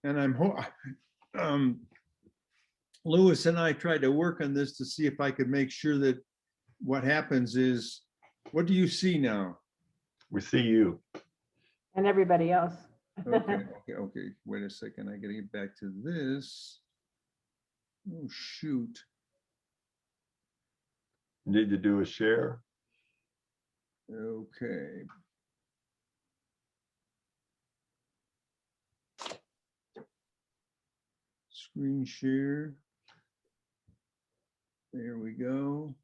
and Lewis and I tried to work on this to see if I could make sure that what happens is, what do you see now? We see you. And everybody else. Okay. Wait a second. I gotta get back to this. Oh, shoot. Need to do a share. Okay. Screen share. There we go.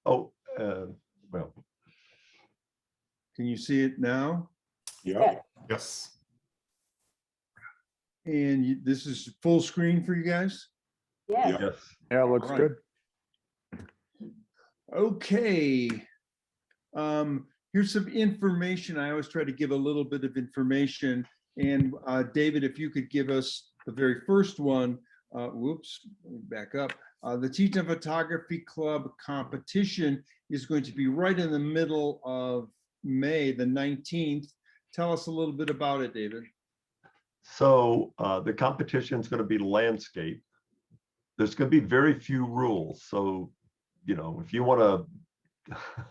Oh, well. Can you see it now? Yeah. Yes. And this is full screen for you guys? Yes. Yes. Yeah, it looks All right. good. Okay. Here's some information. I always try to give a little bit of information. And David, if you could give us the very first one. Whoops, let me back up. The Teton Photography Club competition is going to be right in the middle of May, the 19th. Tell us a little bit about it, David. So the competition is going to be landscape. There's going to be very few rules. So, you know, if you want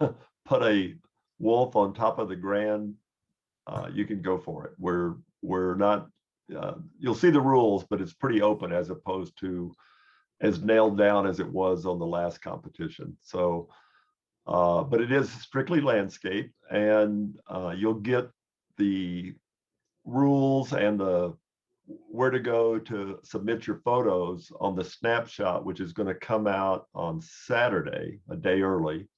to put a wolf on top of the Grand, you can go for it. We're not, you'll see the rules, but it's pretty open as opposed to as nailed down as it was on the last competition. So, but it is strictly landscape, and you'll get the rules and the where to go to submit your photos on the snapshot, which is going to come out on Saturday, a day early.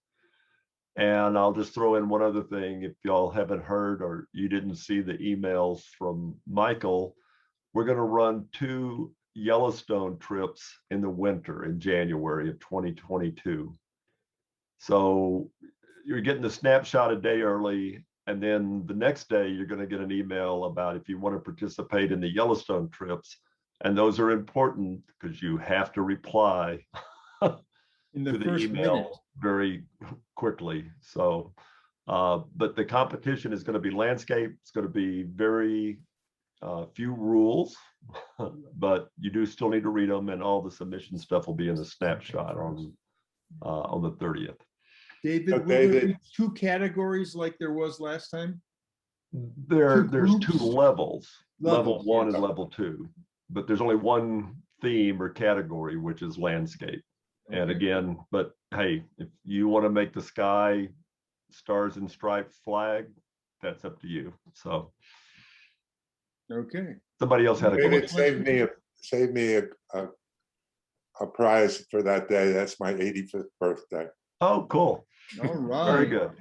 And I'll just throw in one other thing. If y'all haven't heard or you didn't see the emails from Michael, we're going to run 2 Yellowstone trips in the winter in January of 2022. So you're getting the snapshot a day early, and then the next day you're going to get an email about if you want to participate in the Yellowstone trips. And those are important because you have to reply In to the the first email minute. very quickly. So, but the competition is going to be landscape. It's going to be very few rules, but you do still need to read them, and all the submission stuff will be in the snapshot on the 30th. David, will there be 2 categories like there was last time? There's groups? 2 levels. Level Levels, 1 yeah. and level 2, but there's only one theme or category, which is landscape. And Okay. again, but hey, if you want to make the sky stars and stripes flag, that's up to you. So Okay. somebody else had a David, question. save me a prize for that day. That's my 85th birthday. Oh, cool. All right. Very good.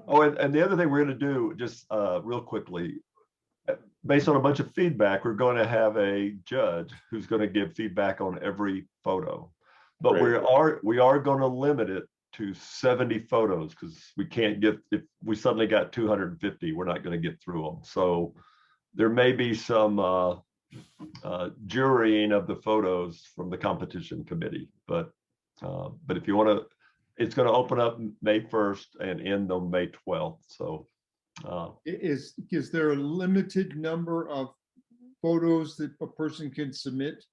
Oh, and the other thing we're going to do, just real quickly, based on a bunch of feedback, we're going to have a judge who's going to give feedback on every photo. But Great. we are going to limit it to 70 photos because we can't get, if we suddenly got 250, we're not going to get through them. So there may be some jurying of the photos from the competition committee, but if you want to, it's going to open up May 1st and end on May 12th. So Is there a limited number of photos that a person can submit?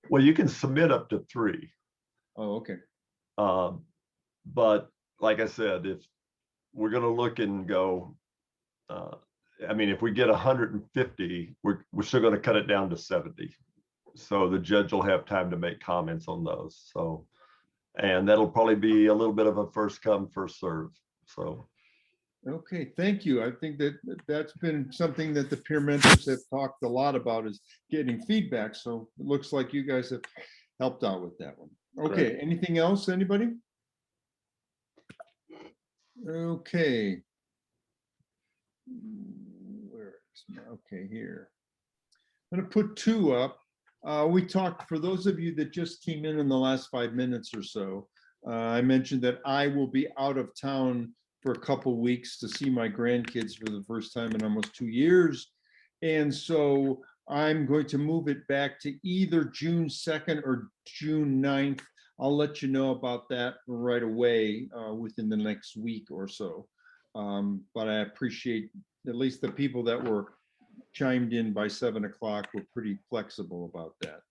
well, you can submit up to 3. Oh, okay. But like I said, if we're going to look and go, I mean, if we get 150, we're still going to cut it down to 70. So the judge will have time to make comments on those. So, and that'll probably be a little bit of a first come, first serve. So. Okay, thank you. I think that's been something that the peer mentors have talked a lot about, is getting feedback. So it looks like you guys have helped out with that one. Okay, Great. anything else, anybody? Okay. Okay, here. I'm going to put 2 up. We talked, for those of you that just came in the last 5 minutes or so, I mentioned that I will be out of town for a couple weeks to see my grandkids for the first time in almost 2 years. And so I'm going to move it back to either June 2nd or June 9th. I'll let you know about that right away within the next week or so. But I appreciate at least the people that were chimed in by 7 o'clock. We're pretty flexible about that.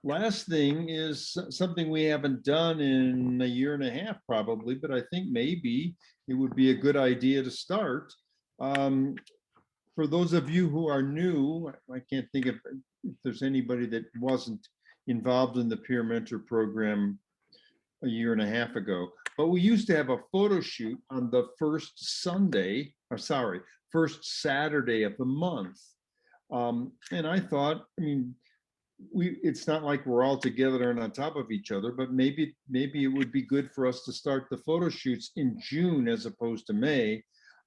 Last thing is something we haven't done in a year and a half probably, but I think maybe it would be a good idea to start. For those of you who are new, I can't think if there's anybody that wasn't involved in the peer mentor program a year and a half ago, but we used to have a photo shoot on the first Saturday of the month. And I thought, I mean, it's not like we're all together and on top of each other, but maybe it would be good for us to start the photo shoots in June as opposed to May.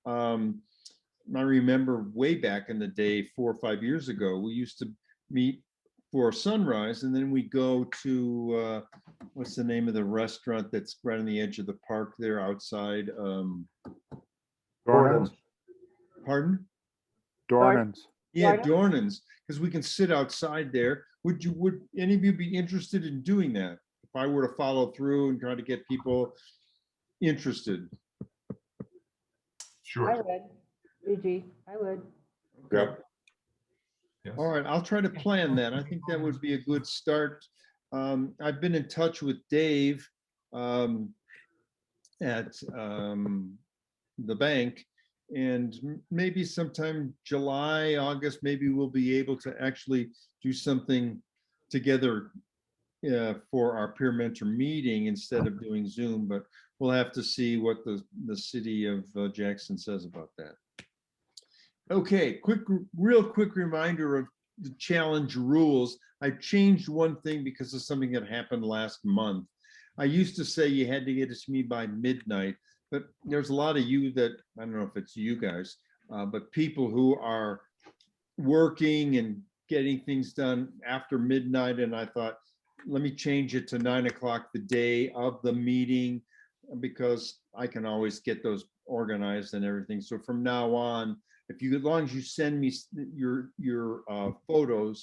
I remember way back in the day, 4 or 5 years ago, we used to meet for sunrise, and then we go to what's the name of the restaurant that's right on the edge of the park there outside? Dornans. Pardon? Dornans. Yeah, Dornans? Dornans, because we can sit outside there. Would any of you be interested in doing that? If I were to follow through and try to get people interested? I Sure. would. Eugene, I would. Yep. All right, I'll try to plan that. I think that would be a good start. I've been in touch with Dave at the bank, and maybe sometime July, August, maybe we'll be able to actually do something together for our peer mentor meeting instead of doing Zoom, but we'll have to see what the city of Jackson says about that. Okay, real quick reminder of the challenge rules. I changed one thing because of something that happened last month. I used to say you had to get it to me by midnight, but there's a lot of you that, I don't know if it's you guys, but people who are working and getting things done after midnight. And I thought, let me change it to 9 o'clock the day of the meeting, because I can always get those organized and everything. So from now on, as long as you send me your photo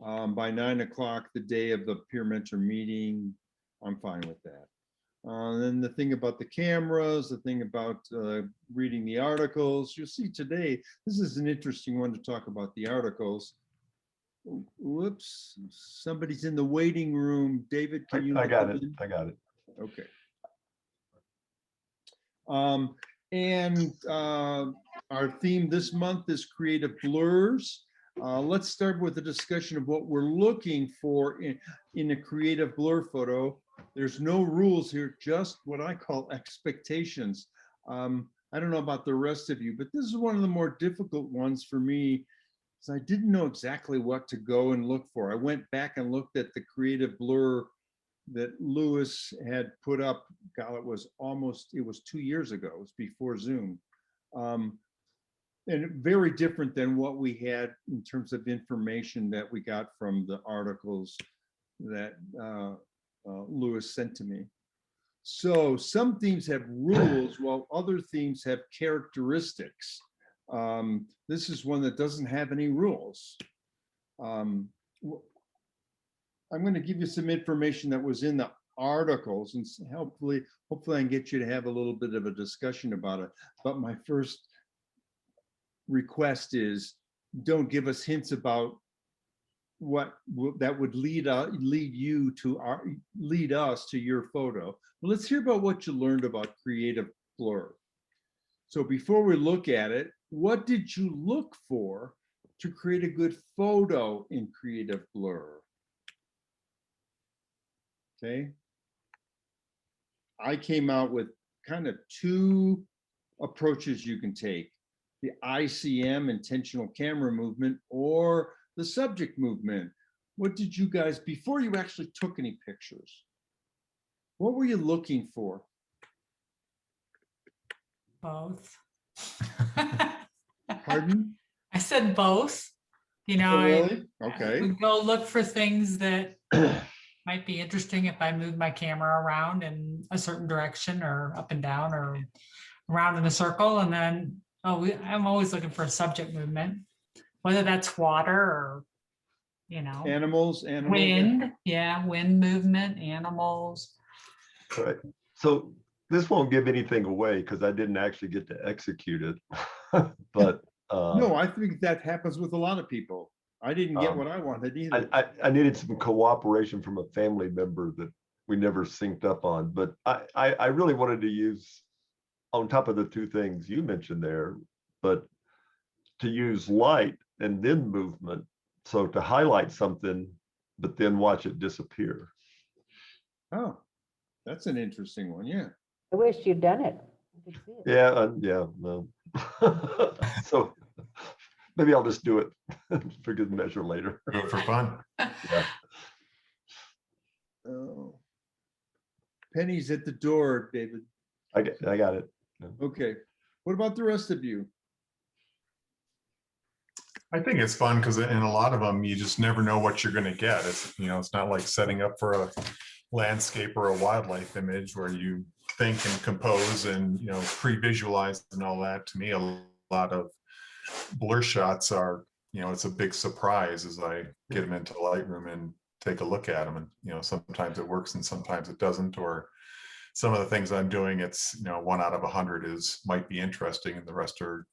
by 9 o'clock the day of the peer mentor meeting, I'm fine with that. Then the thing about the cameras, the thing about reading the articles, you'll see today, this is an interesting one to talk about the articles. Whoops, somebody's in the waiting room. David, can you? I got it. I got it. Okay. Our theme this month is creative blurs. Let's start with a discussion of what we're looking for in a creative blur photo. There's no rules here, just what I call expectations. I don't know about the rest of you, but this is one of the more difficult ones for me, because I didn't know exactly what to go and look for. I went back and looked at the creative blur that Lewis had put up. God, it was 2 years ago. It was before Zoom. And very different than what we had in terms of information that we got from the articles that Lewis sent to me. So some themes have rules while other themes have characteristics. This is one that doesn't have any rules. I'm going to give you some information that was in the articles, and hopefully I can get you to have a little bit of a discussion about it. But my first request is, don't give us hints about what that would lead us to your photo. Well, let's hear about what you learned about creative blur. So before we look at it, what did you look for to create a good photo in creative blur? Okay. I came out with kind of 2 approaches you can take: the ICM, intentional camera movement, or the subject movement. What did you guys, before you actually took any pictures, what were you looking for? Both. Pardon? I said both. You know, Oh, I really? Okay. would go look for things that might be interesting if I moved my camera around in a certain direction, or up and down, or around in a circle. And then, I'm always looking for a subject movement, whether that's water or, Animals. wind. Yeah, wind movement, animals. All right. So this won't give anything away because I didn't actually get to execute it. But No, I think that happens with a lot of people. I didn't get Um, what I wanted either. I needed some cooperation from a family member that we never synced up on, but I really wanted to use, on top of the two things you mentioned there, but to use light and then movement. So to highlight something, but then watch it disappear. Oh, that's an interesting one. Yeah. I wish you'd done it. I could see it. Yeah, yeah, no. So maybe I'll just do it for good measure later. Do it for fun. Yeah. Oh. Penny's at the door, David. I got it. Okay. What about the rest of you? I think it's fun because in a lot of them, you just never know what you're going to get. It's, you know, it's not like setting up for a landscape or a wildlife image where you think and compose and, you know, pre-visualize and all that. To me, a lot of blur shots are, you know, it's a big surprise as I get them into Lightroom and take a look at them. And, you know, sometimes it works and sometimes it doesn't, or some of the things I'm doing, it's, you know, 1 out of 100 might be interesting and the rest are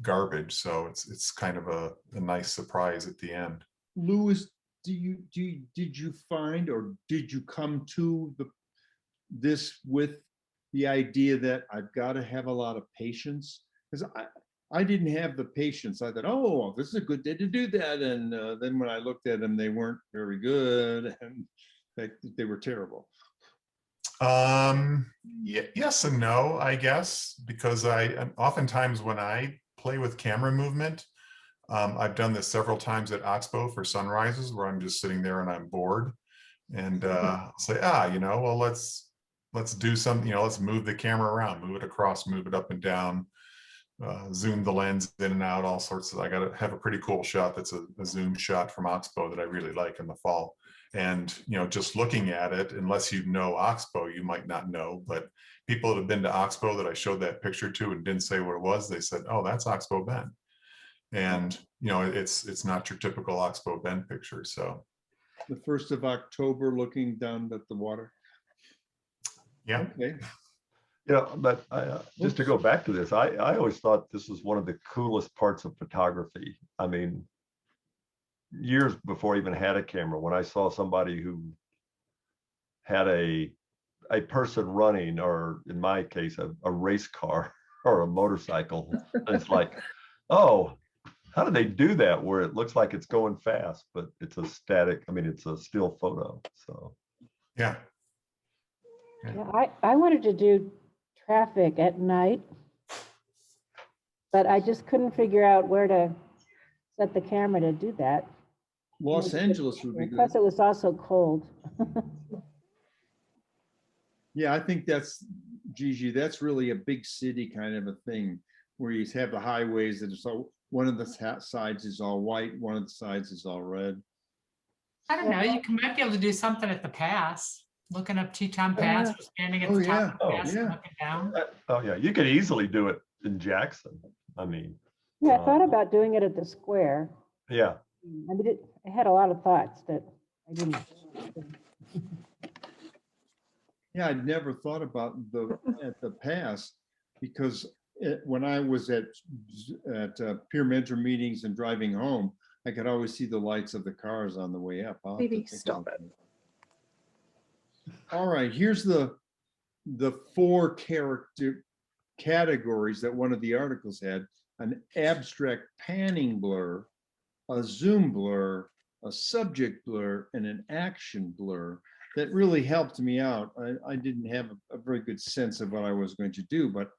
garbage. So it's kind of a nice surprise at the end. Louis, did you find, or did you come to this with the idea that I've got to have a lot of patience? Because I didn't have the patience. I thought, oh, this is a good day to do that. And then when I looked at them, they weren't very good, and they were terrible. Yes and no, I guess, because oftentimes when I play with camera movement, I've done this several times at Oxbow for sunrises where I'm just sitting there and I'm bored and say, you know, well, let's do something, you know, let's move the camera around, move it across, move it up and down, zoom the lens in and out, all sorts of, I got to have a pretty cool shot that's a zoom shot from Oxbow that I really like in the fall. And, you know, just looking at it, unless you know Oxbow, you might not know, but people that have been to Oxbow that I showed that picture to and didn't say what it was, they said, oh, that's Oxbow Bend. And, you know, it's not your typical Oxbow Bend picture. So The 1st of October, looking down at the water. yeah. Okay. You know, but just to go back to this, I always thought this was one of the coolest parts of photography. I mean, years before I even had a camera, when I saw somebody who had a person running, or in my case, a race car or a motorcycle, it's like, oh, how do they do that where it looks like it's going fast, but it's a static, I mean, it's a still photo. So Yeah. Yeah, I wanted to do traffic at night, but I just couldn't figure out where to set the camera to do that. Los Angeles would be good. Plus, it was also cold. Yeah, I think that's, Gigi, that's really a big city kind of a thing, where you have the highways that are so, one of the sides is all white, one of the sides is all red. I don't know, you might be able to do something at the pass, looking up Teton Pass, yeah. or standing at Oh, the top yeah. of the Oh, pass and yeah. looking down. oh yeah, you could easily do it in Jackson. I mean, Yeah, I thought about doing it at the square. yeah. I mean, I had a lot of thoughts that I didn't. Yeah, I'd never thought about at the pass, because when I was at peer mentor meetings and driving home, I could always see the lights of the cars on the way up. I'll have to Maybe think stop about it. that. All right, here's the 4 character categories that one of the articles had: an abstract panning blur, a zoom blur, a subject blur, and an action blur. That really helped me out. I didn't have a very good sense of what I was going to do, but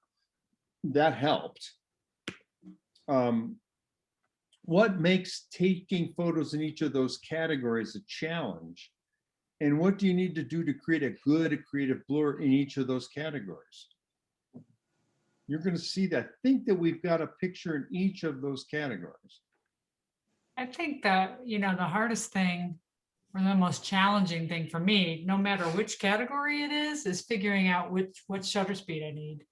that helped. What makes taking photos in each of those categories a challenge? And what do you need to do to create a good creative blur in each of those categories? You're going to see that. Think that we've got a picture in each of those categories. I think that, you know, the hardest thing, or the most challenging thing for me, no matter which category it is figuring out what shutter speed I need.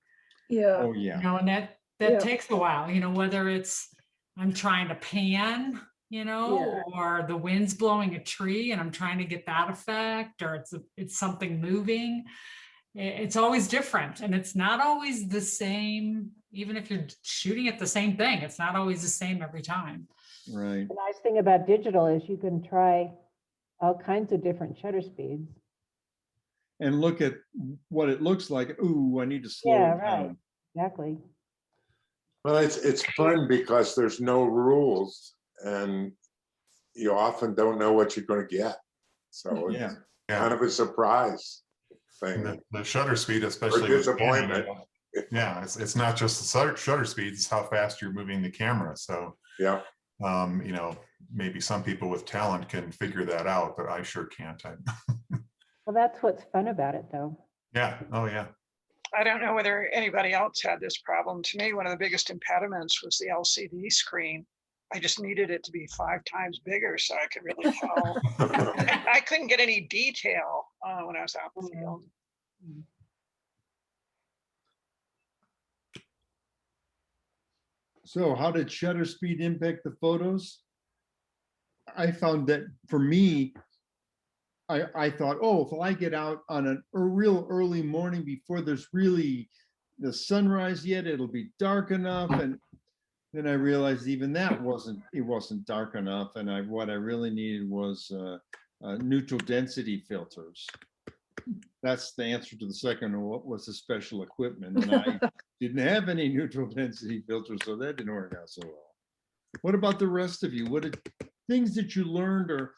Yeah. Oh, You yeah. know, and that Yeah. takes a while, you know, whether it's I'm trying to pan, you know, Yeah. or the wind's blowing a tree and I'm trying to get that effect, or it's something moving. It's always different, and it's not always the same even if you're shooting at the same thing, it's not always the same every time. Right. The nice thing about digital is you can try all kinds of different shutter speeds. And look at what it looks like. Ooh, I need to slow Yeah, it right. down. Exactly. Well, it's fun because there's no rules and you often don't know what you're going to get. So Yeah. it's kind of a surprise And thing. the shutter speed, Or especially with camera, disappointment. yeah, it's not just the shutter speed, it's how fast you're moving the camera. So, Yeah. you know, maybe some people with talent can figure that out, but I sure can't. Well, that's what's fun about it, though. Yeah, oh yeah. I don't know whether anybody else had this problem. To me, one of the biggest impediments was the LCD screen. I just needed it to be 5 times bigger so I could really tell. I couldn't get any detail when I was out in the field. So how did shutter speed impact the photos? I found that for me, I thought, oh, if I get out on a real early morning before there's really the sunrise yet, it'll be dark enough. And then I realized even that wasn't dark enough. And what I really needed was neutral density filters. That's the answer to the second one. What was the special equipment? And I didn't have any neutral density filters, so that didn't work out so well. What about the rest of you? What did things that you learned or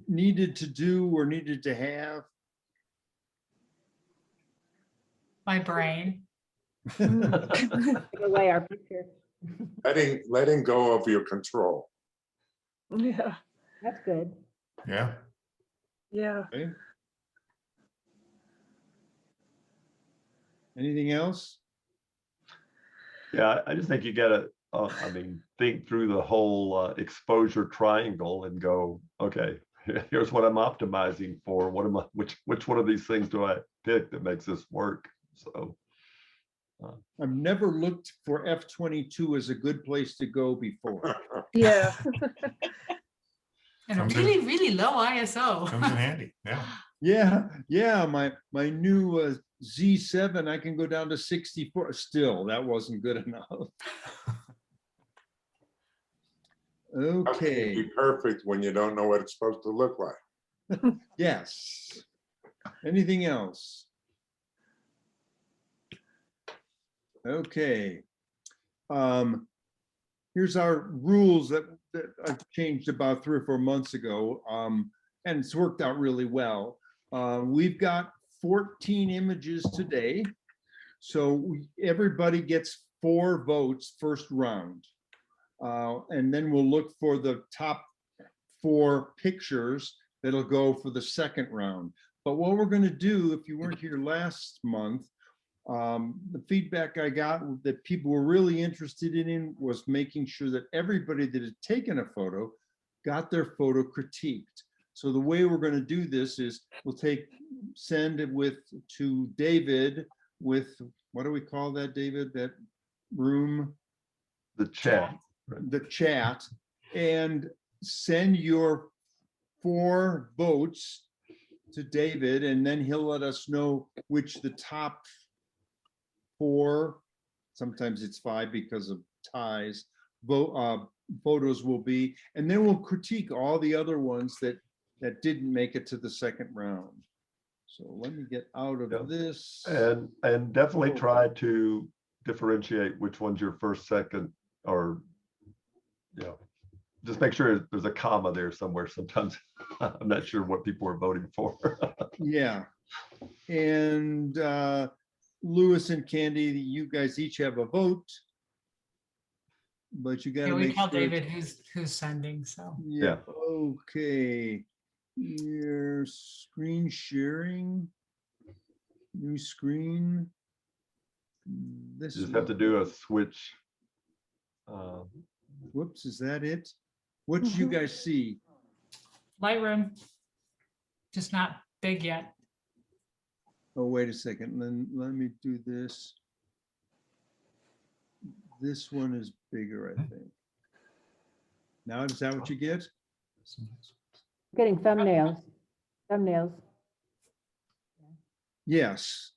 needed to do or needed to have? My brain. Take away our picture. Letting go of your control. Yeah, That's good. Yeah. yeah. Okay. Anything else? Yeah, I just think you gotta, I mean, think through the whole exposure triangle and go, okay, here's what I'm optimizing for. What am I, which one of these things do I pick that makes this work? So. I've never looked for F-22 as a good place to go before. Yeah. And a Comes in- really, really low ISO. Comes in handy, yeah. Yeah, my new Z7, I can go down to 64. Still, that wasn't good enough. How can it Okay, be perfect when you don't know what it's supposed to look like? yes. Anything else? Okay. Here's our rules that I've changed about 3 or 4 months ago, and it's worked out really well. We've got 14 images today, so everybody gets 4 votes first round. And then we'll look for the top 4 pictures that'll go for the second round. But what we're going to do, if you weren't here last month, the feedback I got that people were really interested in was making sure that everybody that had taken a photo got their photo critiqued. So the way we're going to do this is we'll send it to David with, what do we call that, David? That room? The chat. The chat, and send your 4 votes to David, and then he'll let us know which the top 4, sometimes it's 5 because of ties, photos will be, and then we'll critique all the other ones that didn't make it to the second round. So let me get out of Yep. this. And definitely try to differentiate which one's your first, second, or, you know, just make sure there's a comma there somewhere. Sometimes I'm not sure what people are voting for. Yeah. And Lewis and Candy, you guys each have a vote. But you got Yeah, to we make tell sure. David who's sending, so. Yeah, okay. Your screen sharing. New screen. This You just have to do a switch. Whoops, is that it? What did you guys see? Lightroom, just not big yet. Oh, wait a second. Let me do this. This one is bigger, I think. Now, is that what you get? Getting thumbnails. Yes.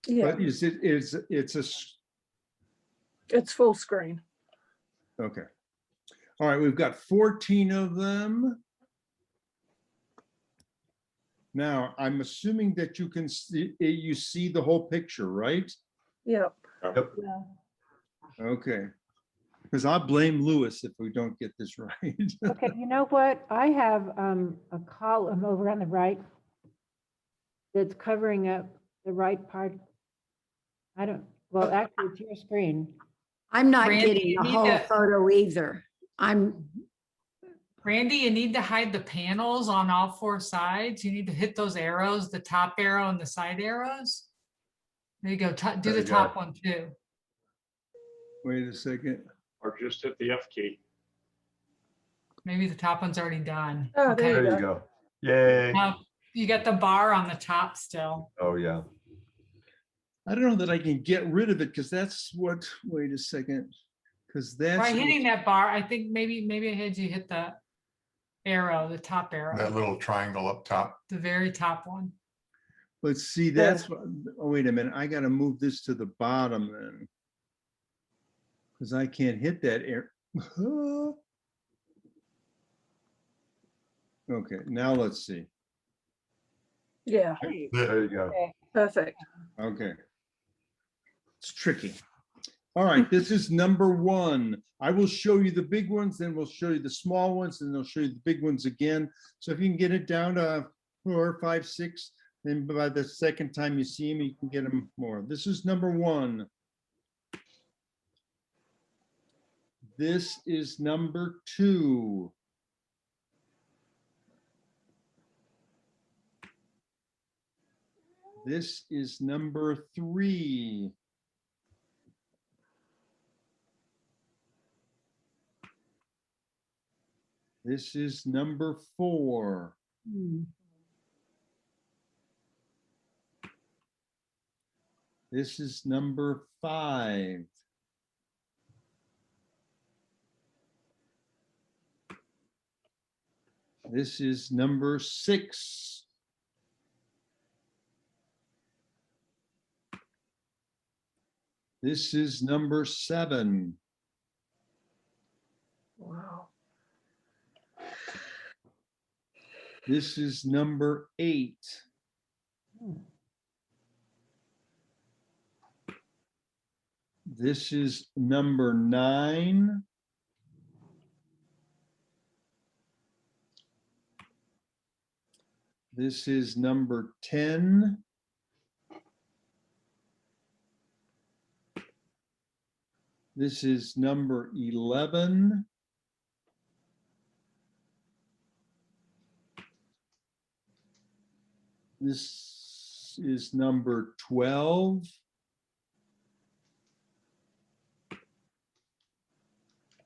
Yeah. But it's It's full screen. Okay. All right, we've got 14 of them. Now, I'm assuming that you can see, you see the whole picture, right? Yep. Yep. Yeah. Okay. Because I blame Lewis if we don't get this right. Okay, you know what? I have a column over on the right that's covering up the right part. I don't, well, actually, it's your screen. I'm not Randy, getting you the need whole to- photo either. I'm, Randy, you need to hide the panels on all four sides. You need to hit those arrows, the top arrow and the side arrows. There you go. Do There the you top go. one too. Wait a second. Or just hit the F key. Maybe the top one's already done. Oh, there There Okay. you go. Yay. Now you got the bar on the top still. Oh, yeah. I don't know that I can get rid of it because that's what, wait a second. Because that's, By what- hitting that bar, I think maybe I had you hit the arrow, the top arrow, That little triangle up top. the very top one. let's see, that's, what- oh, wait a minute, I gotta move this to the bottom then. Because I can't hit that air. Okay, now let's see. Yeah, There you go. perfect. Okay. It's tricky. All right, this is number one. I will show you the big ones, then we'll show you the small ones, and they'll show you the big ones again. So if you can get it down to 4, 5, 6, then by the second time you see them, you can get them more. This is number one. This is number two. This is number three. This is number four. Hmm. This is number five. This is number six. This is number seven. Wow. This is number eight. This is number nine. This is number 10. This is number 11. This is number 12.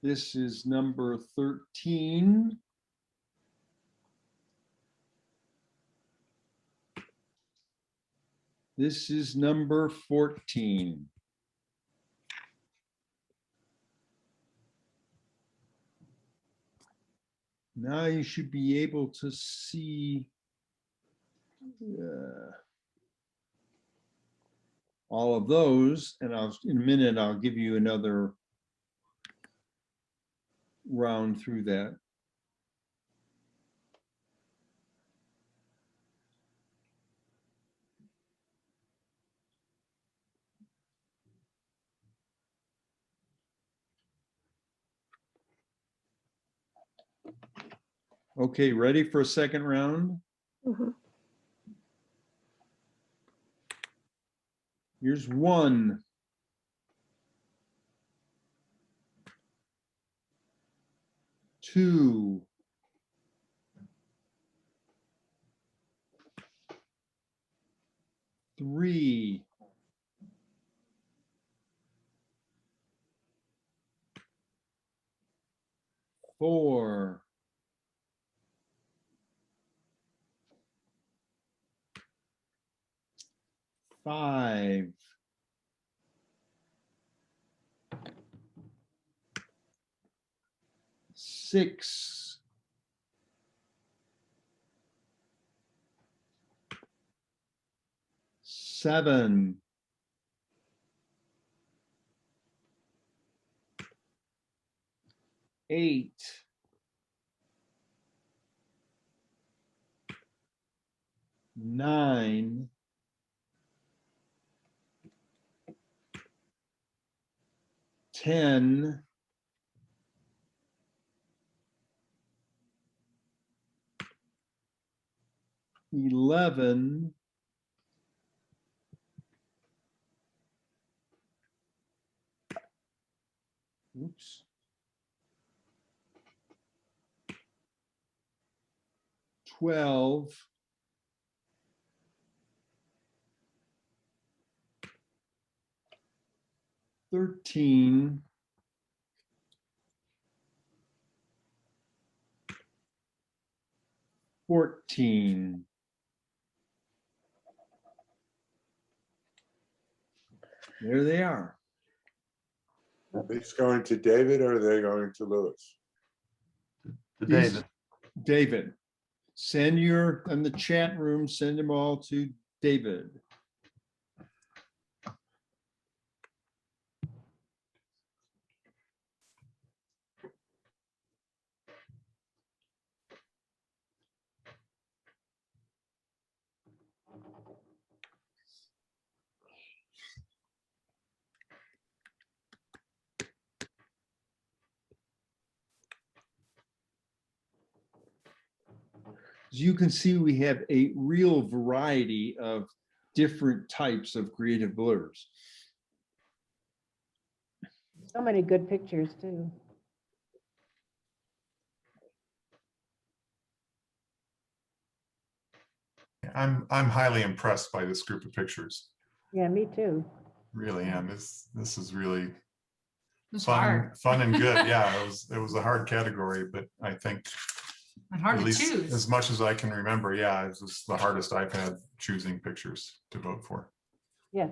This is number 13. This is number 14. Now you should be able to see all of those, and in a minute, I'll give you another round through that. Okay, ready for a second round? Mhm. Here's one. Two. Three. Four. Five. Six. Seven. 8, 9, 10, 11, 12, 13, 14. There they are. It's going to David or are they going to Lewis? To These- David. David, send your, in the chat room, send them all to David. As you can see, we have a real variety of different types of creative blurs. So many good pictures too. I'm highly impressed by this group of pictures. Yeah, me too. Really am. This is really It's fun, hard fun and good. Yeah, it was a hard category, but I think and hard at to least choose. as much as I can remember, yeah, this is the hardest I've had choosing pictures to vote for. Yes.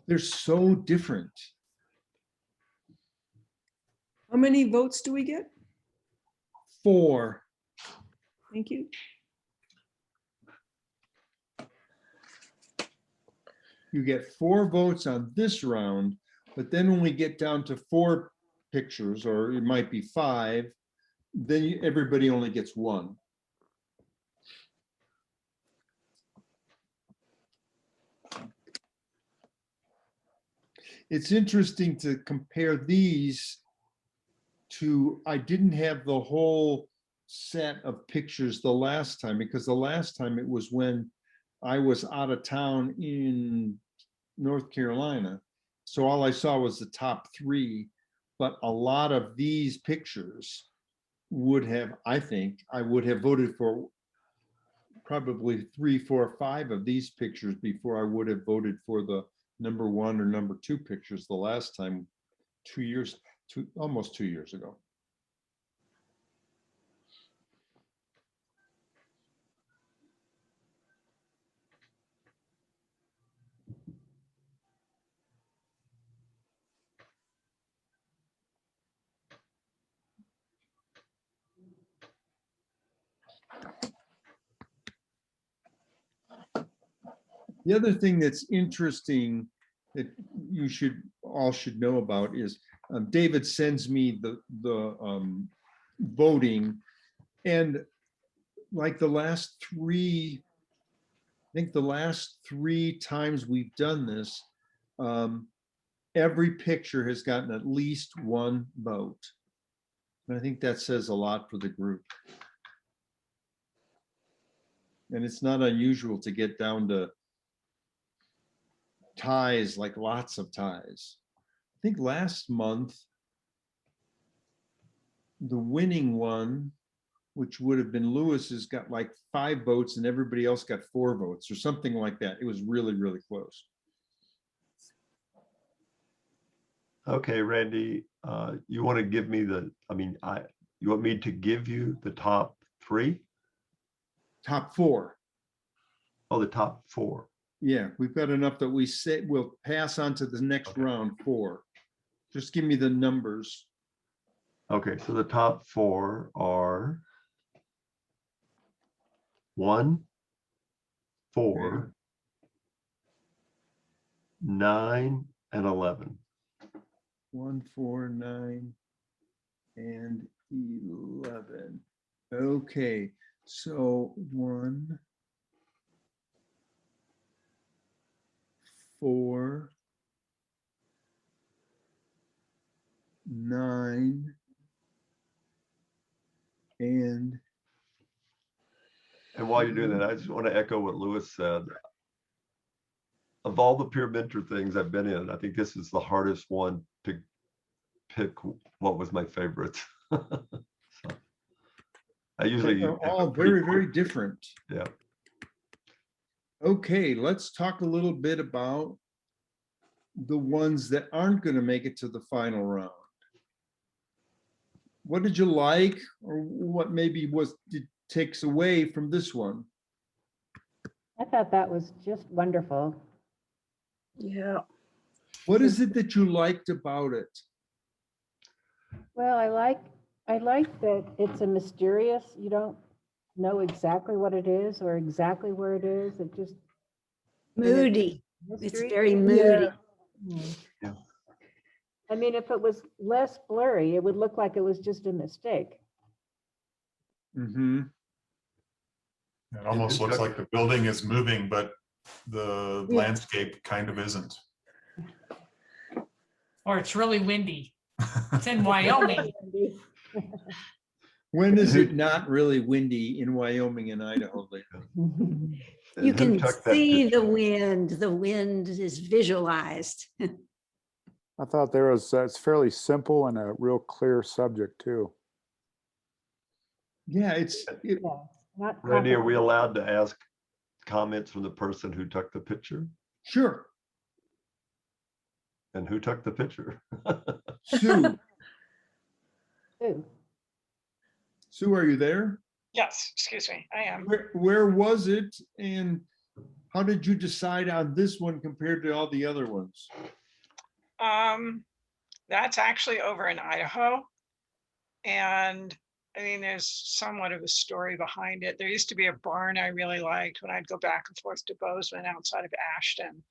They're so different. How many votes do we get? 4. Thank you. You get 4 votes on this round, but then when we get down to 4 pictures, or it might be 5, then everybody only gets 1. It's interesting to compare these to, I didn't have the whole set of pictures the last time, because the last time it was when I was out of town in North Carolina. So all I saw was the top 3, but a lot of these pictures would have, I think, I would have voted for probably 3, 4, 5 of these pictures before I would have voted for the number 1 or number 2 pictures the last time, almost 2 years ago. The other thing that's interesting that you all should know about is David sends me the voting, and like the last 3, I think the last 3 times we've done this, every picture has gotten at least 1 vote. And I think that says a lot for the group. And it's not unusual to get down to ties, like lots of ties. I think last month, the winning one, which would have been Lewis's, got like 5 votes and everybody else got 4 votes or something like that. It was really, really close. Okay, Randy, you want to give me you want me to give you the top 3? Top 4. Oh, the top 4. Yeah, we've got enough that we say we'll pass on to the next Okay. round 4. Just give me the numbers. Okay, so the top 4 are 1, 4, 9, and 11. 1, 4, 9, and 11. Okay, so 1, 4, 9, and And while you're doing that, I just want to echo what Lewis said. Of all the peer mentor things I've been in, I think this is the hardest one to pick what was my favorite. So, I usually they're have a all pretty very, very quick- different. Yeah. Okay, let's talk a little bit about the ones that aren't going to make it to the final round. What did you like, or what maybe takes away from this one? I thought that was just wonderful. Yeah. What is it that you liked about it? Well, I like that it's a mysterious, you don't know exactly what it is or exactly where it is. It just. Moody. It's mystery. very moody. Yeah. I mean, if it was less blurry, it would look like it was just a mistake. Mm-hmm. It almost looks like the building is moving, but the landscape kind of isn't. Or it's really windy. It's in Wyoming. When is it not really windy in Wyoming and Idaho lately? And You who can took that see picture? the wind. The wind is visualized. I thought it's fairly simple and a real clear subject too. Yeah, Yeah, not Randy, are we complicated. allowed to ask comments from the person who took the picture? sure. And who took the picture? Sue, Too. Sue, are you there? Yes, excuse me, I am. Where was it, and how did you decide on this one compared to all the other ones? That's actually over in Idaho. And I mean, there's somewhat of a story behind it. There used to be a barn I really liked when I'd go back and forth to Bozeman outside of Ashton.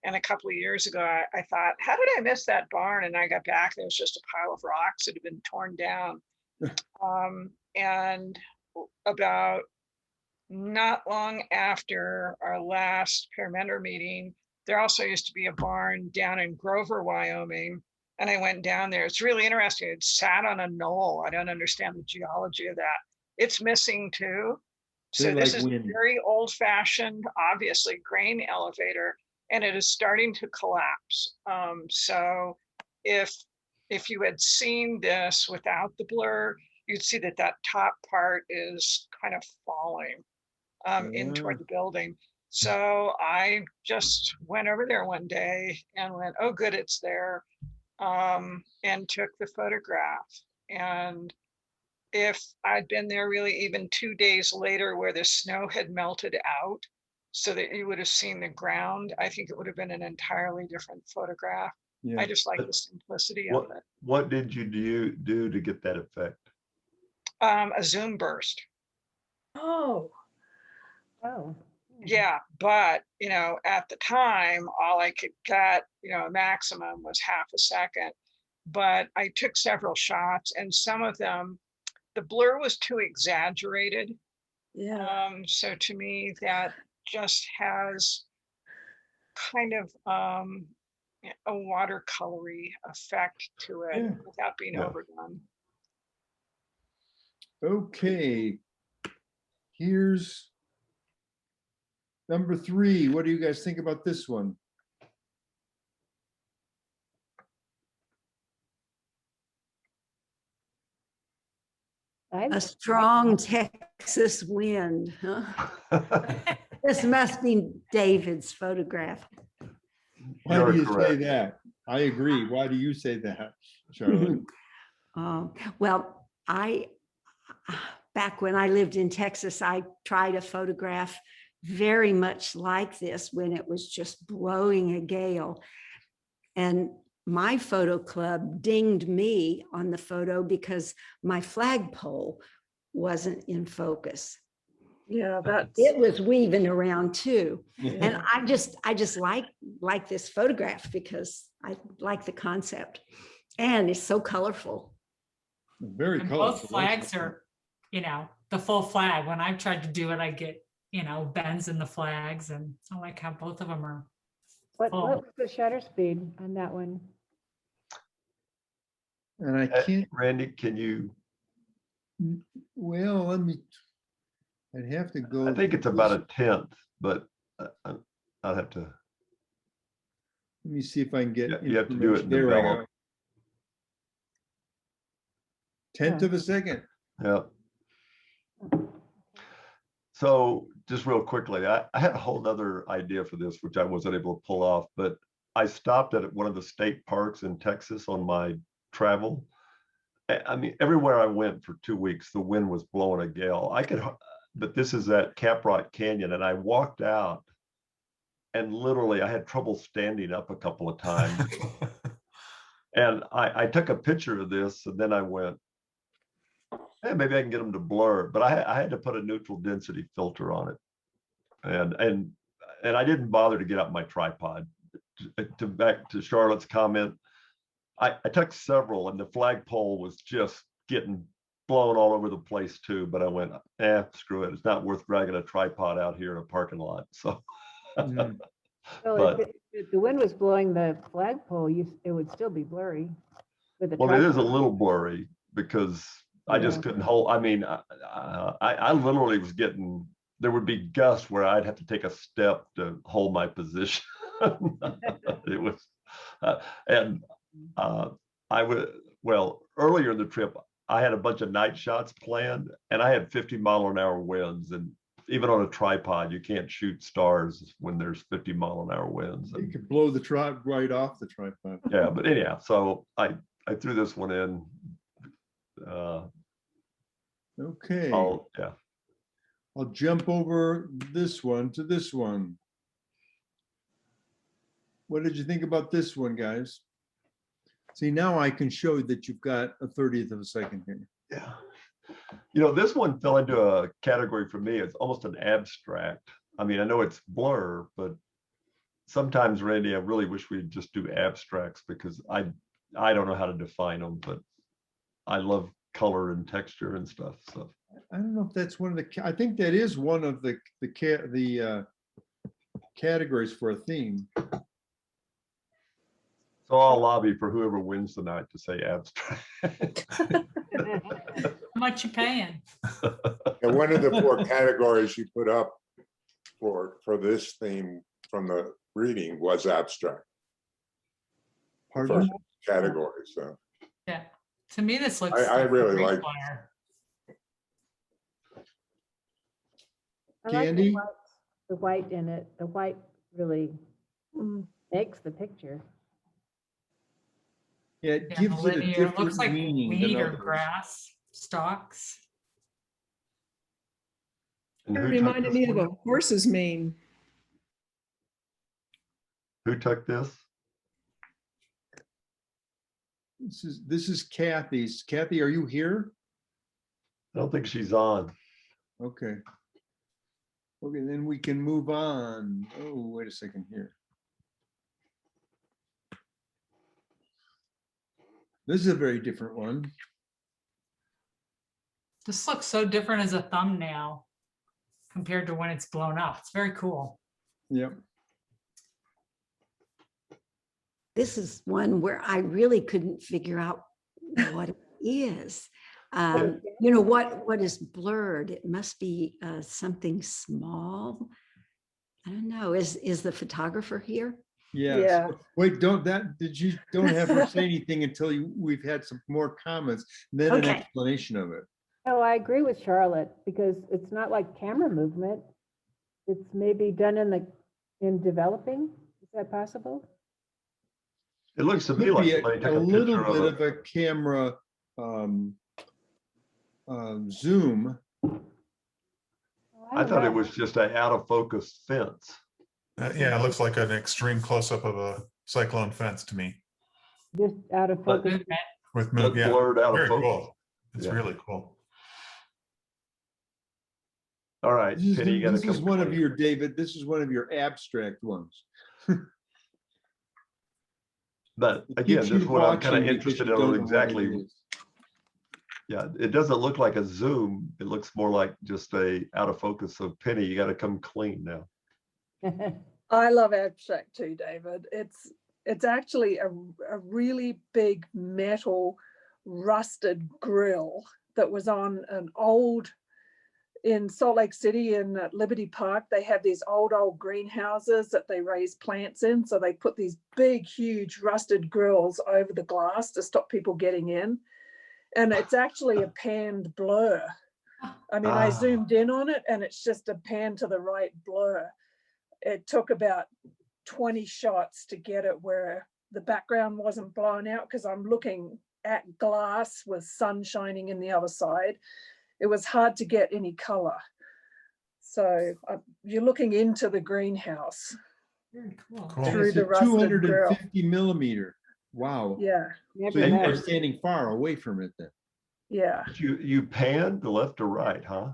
And a couple of years ago, I thought, how did I miss that barn? And I got back, there was just a pile of rocks that had been torn down. And about not long after our last peer mentor meeting, there also used to be a barn down in Grover, Wyoming. And I went down there. It's really interesting. It sat on a knoll. I don't understand the geology of that. It's missing too. So They this like is a wind. very old fashioned, obviously grain elevator, and it is starting to collapse. So if you had seen this without the blur, you'd see that that top part is kind of falling in toward the building. So I just went over there one day and went, oh, good, it's there, and took the photograph. And if I'd been there really even 2 days later where the snow had melted out so that you would have seen the ground, I think it would have been an entirely different photograph. Yeah. I just like the simplicity of it. What did you do to get that effect? A zoom burst. Oh, Oh. Yeah, but you know, at the time, all I could get, you know, a maximum was half a second. But I took several shots, and some of them, the blur was too exaggerated. yeah. So to me, that just has kind of a watercolory effect to it Yeah. without being Yeah. overdone. Okay. Here's number 3. What do you guys think about this one? A strong Texas wind, huh? This must be David's photograph. Why You're do you say correct. that? I agree. Why do you say that, Charlotte? Well, back when I lived in Texas, I tried a photograph very much like this when it was just blowing a gale. And my photo club dinged me on the photo because my flagpole wasn't in focus. Yeah, that's, It was weaving around too. And I just like this photograph because I like the concept, and it's so colorful. Very And colorful. both flags are, the full flag. When I've tried to do it, I get, bends in the flags, and I like how both of them are. What full. was the shutter speed on that one? And I can't, Randy, can you, well, I'd have to go. I think it's about a 1/10, but I'll have to, Let me see if I can get. you have to do it in information. There I develop. go. 1/10 of a second. Yeah. So just real quickly, I had a whole nother idea for this, which I wasn't able to pull off, but I stopped at one of the state parks in Texas on my travel. I mean, everywhere I went for 2 weeks, the wind was blowing a gale. But this is at Caprock Canyon, and I walked out and literally I had trouble standing up a couple of times. And I took a picture of this, and then I went, hey, maybe I can get them to blur, but I had to put a neutral density filter on it. And I didn't bother to get up my tripod. Back to Charlotte's comment, I took several, and the flagpole was just getting blown all over the place too, but I went, screw it. It's not worth dragging a tripod out here in a parking lot. So, Mhm. So But- if the wind was blowing the flagpole, it would still be blurry with the well, it is a tripod. little blurry because I just Yeah. couldn't hold. I mean, I literally was getting, there would be gusts where I'd have to take a step to hold my position. It was, I would, well, earlier in the trip, I had a bunch of night shots planned, and I had 50-mile-an-hour winds, and even on a tripod, you can't shoot stars when there's 50-mile-an-hour winds. You could blow the tripod right off the tripod. Yeah, but anyhow, so I threw this one in. Okay, I'll jump over this one to this one. What did you think about this one, guys? See, now I can show that you've got a 30th of a second here. Yeah. You know, this one fell into a category for me. It's almost an abstract. I mean, I know it's blur, but sometimes, Randy, I really wish we'd just do abstracts because I don't know how to define them, but I love color and texture and stuff. So I don't know if that's one of the, I think that is one of the categories for a theme. so I'll lobby for whoever wins tonight to say abstract. How much you paying? And one of the 4 categories you put up for this theme from the reading was abstract. Pardon? First category, so Yeah. To me, this looks. I like a really great like- flyer. I like Candy? the white in it. The white really Mm. makes the picture. Yeah, it Yeah, gives it a linear. It different looks like meaning than weed or others. grass stalks. And It who took reminded this me of one? a horse's mane. Who took this? This is Kathy's. Kathy, are you here? I don't think she's on. Okay. Okay, then we can move on. Oh, wait a second here. This is a very different one. This looks so different as a thumbnail compared to when it's blown up. It's very cool. Yep. This is one where I really couldn't figure out what it is. You know, what is blurred? It must be something small. I don't know. Is the photographer here? Yes. Yeah. Wait, don't have her say anything until we've had some more comments, then an Okay. explanation of it. Oh, I agree with Charlotte because it's not like camera movement. It's maybe done in developing. Is that possible? It looks to me Could like be somebody a took a little picture bit of of a camera zoom. I thought it was just a out of focus fence. Yeah, it looks like an extreme close-up of a cyclone fence to me Just out of But- focus. with But yeah, blurred out of very focus. cool. It's Yeah. really cool. All right, This Penny, you gotta is come one of clean. your, David, this is one of your abstract ones. But It again, keeps this is you what I'm kind watching of because interested you in don't on know what it exactly is. Yeah, it doesn't look like a zoom. It looks more like just a out of focus. So Penny, you got to come clean now. I love abstract too, David. It's actually a really big metal rusted grill that was on an old, in Salt Lake City in Liberty Park, they have these old greenhouses that they raise plants in. So they put these big, huge rusted grills over the glass to stop people getting in. And it's actually a panned blur. I mean, I zoomed in on it and it's just a pan to the right blur. It took about 20 shots to get it where the background wasn't blown out because I'm looking at glass with sun shining in the other side. It was hard to get any color. So you're looking into the greenhouse Very cool. Cool. And through it's the a rusted grill. 250 millimeter. Wow. Yeah, So Never you are have. standing far away from it then. yeah. But you pan the left or right, huh?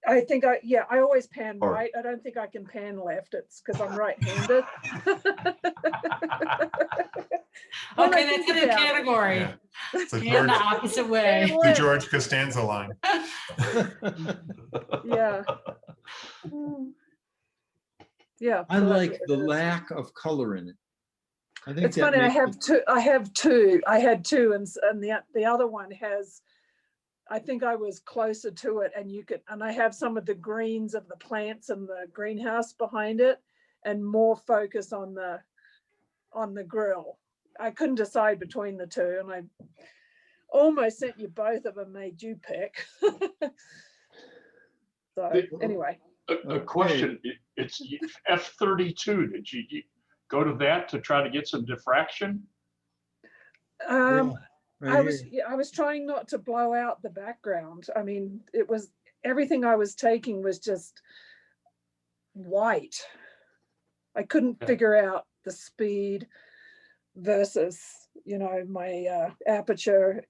I think I always pan Or- right. I don't think I can pan left. It's because I'm right-handed. When I Okay, that's think a new about it. category. Yeah. It's a And the George, opposite way. the George Costanza line. Yeah. Mm. Yeah. I so that's like what the it is. lack of color in it. I think It's that funny. I makes have it- two. I had two, and the other one has. I think I was closer to it, and I have some of the greens of the plants in the greenhouse behind it, and more focus on the grill. I couldn't decide between the two, and I almost sent you both of them. Made you pick. So anyway, A question, it's F-32. Did you go to that to try to get some diffraction? right I was here. I was trying not to blow out the background. I mean, it was everything I was taking was just white. I couldn't Yeah. figure out the speed versus, my aperture.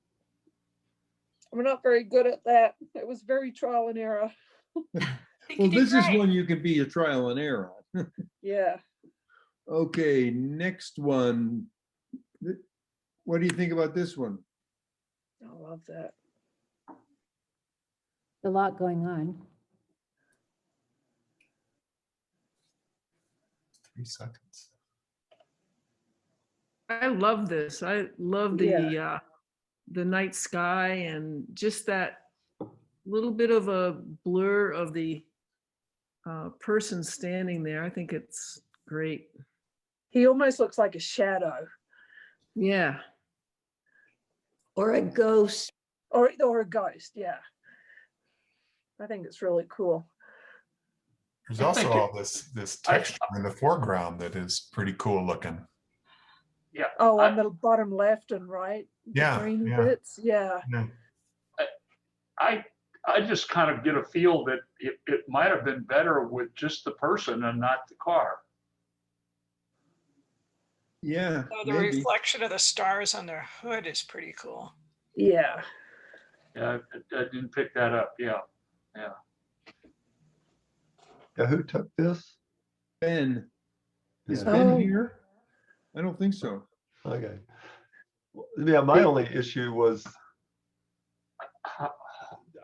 I'm not very good at that. It was very trial and error. I think Well, you did this is great. one you can be a trial and error on. Yeah. Okay, next one. What do you think about this one? I love that. A lot going on. 3 seconds. I love this. I love the night sky and just that little bit of a blur of the person standing there. I think it's great. He almost looks like a shadow. Yeah. Or a ghost. Or a ghost. Yeah. I think it's really cool. There's I also think all this texture in the foreground that is pretty cool looking. Yeah. Oh, on the bottom left and right. The Yeah, greeny yeah. bits. Yeah. Yeah. I just kind of get a feel that it might have been better with just the person and not the car. Yeah, Oh, the maybe. reflection of the stars on their hood is pretty cool. Yeah. Yeah, I didn't pick that up. Yeah. Yeah, who took this? Ben. Is Yeah. Ben Oh. here? I don't think so. Okay. Yeah, my only issue was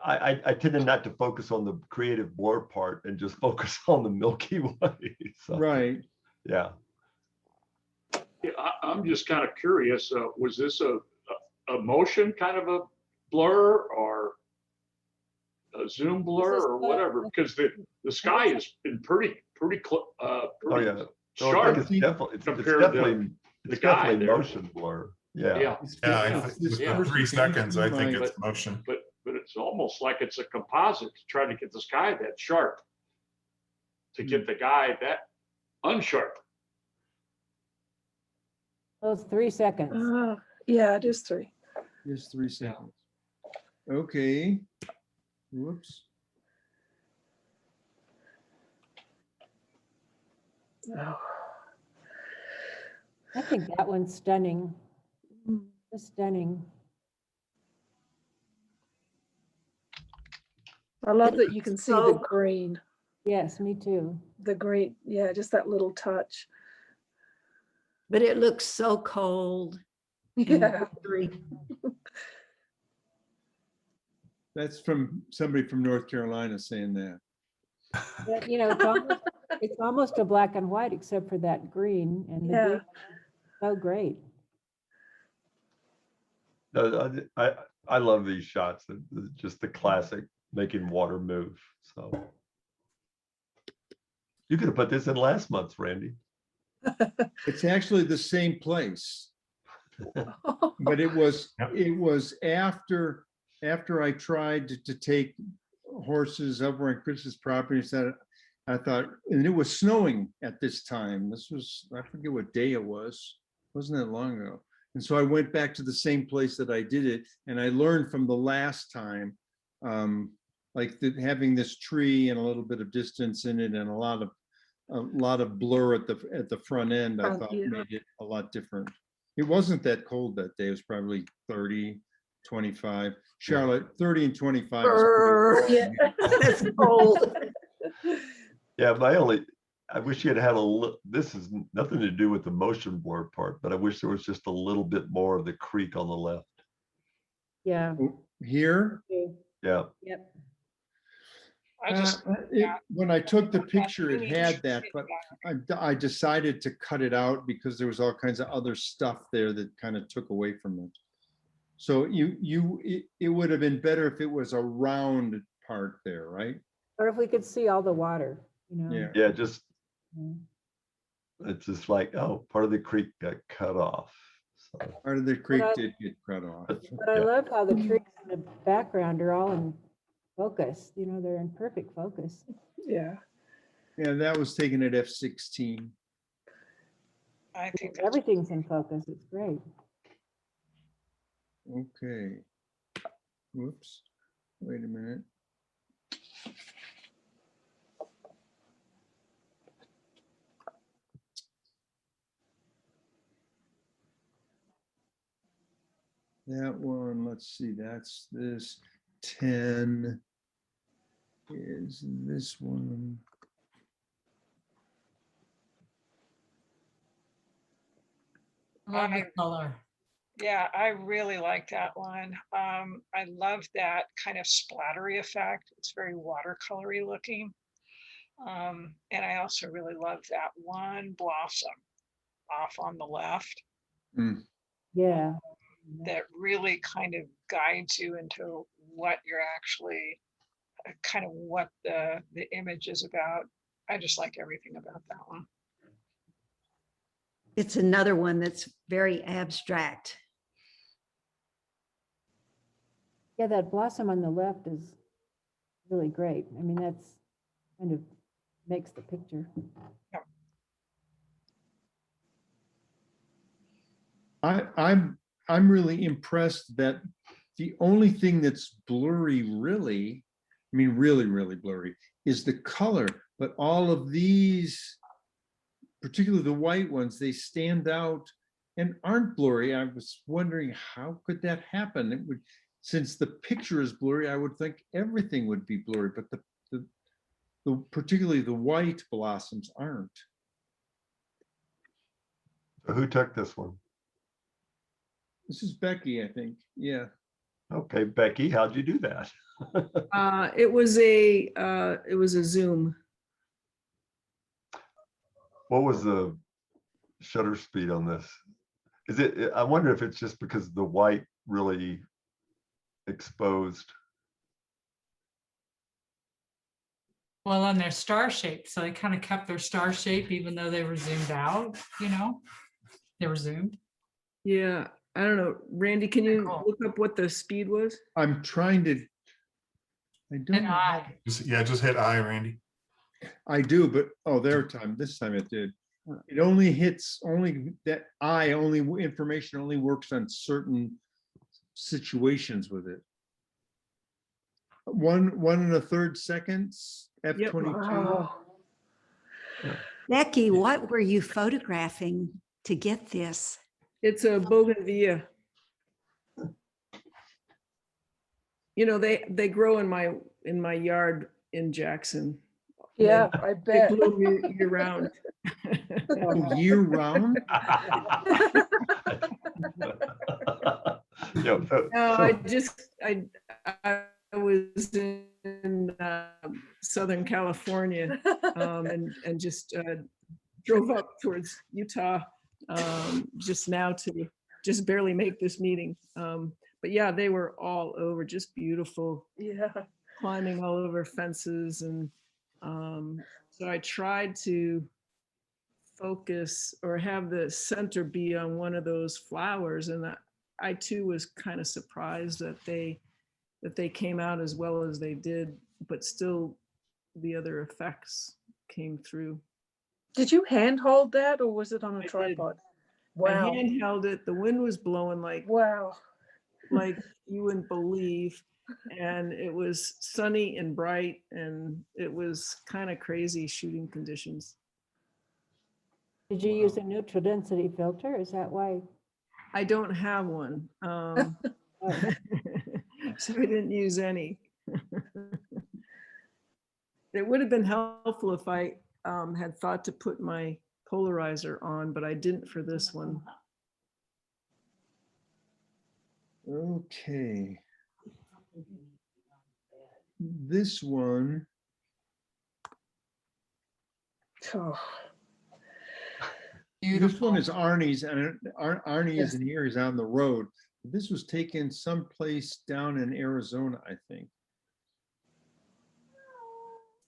I tended not to focus on the creative blur part and just focus on the Milky Way. So, Right. yeah. Yeah, I'm just kind of curious. Was this a motion kind of a blur or a zoom blur or whatever? Because the sky has been pretty Oh, yeah. No, I sharp. think it's definitely, it's compared to definitely, the it's guy definitely there. motion blur. Yeah. Yeah, Yeah, It's this with the person 3 came seconds, I through think my- it's motion. but it's almost like it's a composite to try to get the sky that sharp, to get the guy that unsharp. Those 3 seconds. Yeah, it is 3. Just 3 seconds. Okay. Whoops. Oh. I think that one's stunning. Just stunning. I love that you can see the So- green. Yes, me too. The green, yeah, just that little touch. But it looks so cold. and Yeah. wintry. That's from somebody from North Carolina saying that. But, you know, it's almost a black and white except for that green, and the Yeah. green is so great. No, I love these shots. Just the classic making water move. So you could have put this in last month's, Randy. It's actually the same place, but it was after I tried to take horses over on Chris's property. Said I thought, and it was snowing at this time. This was, I forget what day it was. Wasn't that long ago? And so I went back to the same place that I did it, and I learned from the last time, like having this tree and a little bit of distance in it, and a lot of blur at the front end. I thought made it a lot different. It wasn't that cold that day. It was probably 30, 25. Charlotte, 30 and 25. Yeah, that's cold. Yeah, I wish you had had this is nothing to do with the motion blur part, but I wish there was just a little bit more of the creek on the left. Yeah. Here? Yeah. Yep. When I took the picture, it had that, but I decided to cut it out because there was all kinds of other stuff there that kind of took away from it. So it would have been better if it was a round part there, right? Or if we could see all the water, you know? Yeah. Yeah, just Yeah. it's just like, oh, part of the creek got cut off. So, Part of the creek But I- did get cut off. But I love how the trees in the background are all in focus, you know, they're in perfect focus. Yeah. Yeah, that was taken at f/16. I think that's Everything's in focus, it's great. Okay. Whoops. Wait a minute. That one, let's see, that's this 10 is this one. Love the color. Yeah, I really like that one. I love that kind of splattery effect. It's very watercolory looking. And I also really love that one blossom off on the left Yeah. that really kind of guides you into what you're actually, kind of what the image is about. I just like everything about that one. It's another one that's very abstract. Yeah, that blossom on the left is really great. I mean, that's kind of makes the picture. I'm really impressed that the only thing that's blurry, really, I mean, really blurry, is the color. But all of these, particularly the white ones, they stand out and aren't blurry. I was wondering, how could that happen? It would, since the picture is blurry, I would think everything would be blurry, but the particularly the white blossoms aren't. So who took this one? This is Becky, I think. Yeah. Okay, Becky, how'd you do that? It was a Zoom. What was the shutter speed on this? Is it, I wonder if it's just because the white really exposed. Well, and they're star shaped, so they kind of kept their star shape even though they were zoomed out, you know? They were zoomed. Yeah, I don't know. Randy, can you Cool. look up what the speed was? I'm trying to, I don't An know. eye. Just hit I, Randy. I do, but, oh, this time it did. It only hits, information only works on certain situations with it. 1 1/3 seconds, f/22. Wow. Becky, what were you photographing to get this? It's a bougainvillea. You know, they grow in my yard in Jackson. Yeah, I They bet. bloom year round. Oh, year round? Yeah, No, I was in Southern California and just drove up towards Utah just now to just barely make this meeting. But yeah, they were all over, just beautiful, Yeah. climbing all over fences. And so I tried to focus or have the center be on one of those flowers. And I too was kind of surprised that they came out as well as they did, but still the other effects came through. Did you handhold that or was it on a I did. tripod? I Wow. handheld it. The wind was blowing like Wow. you wouldn't believe. And it was sunny and bright, and it was kind of crazy shooting conditions. Did you use a neutral density filter? Is that why? I don't have one. So I didn't use any. It would have been helpful if I had thought to put my polarizer on, but I didn't for this one. Okay. This one, Oh, this one is Arnie's, and Arnie Yes. isn't here, he's on the road. This was taken someplace down in Arizona, I think.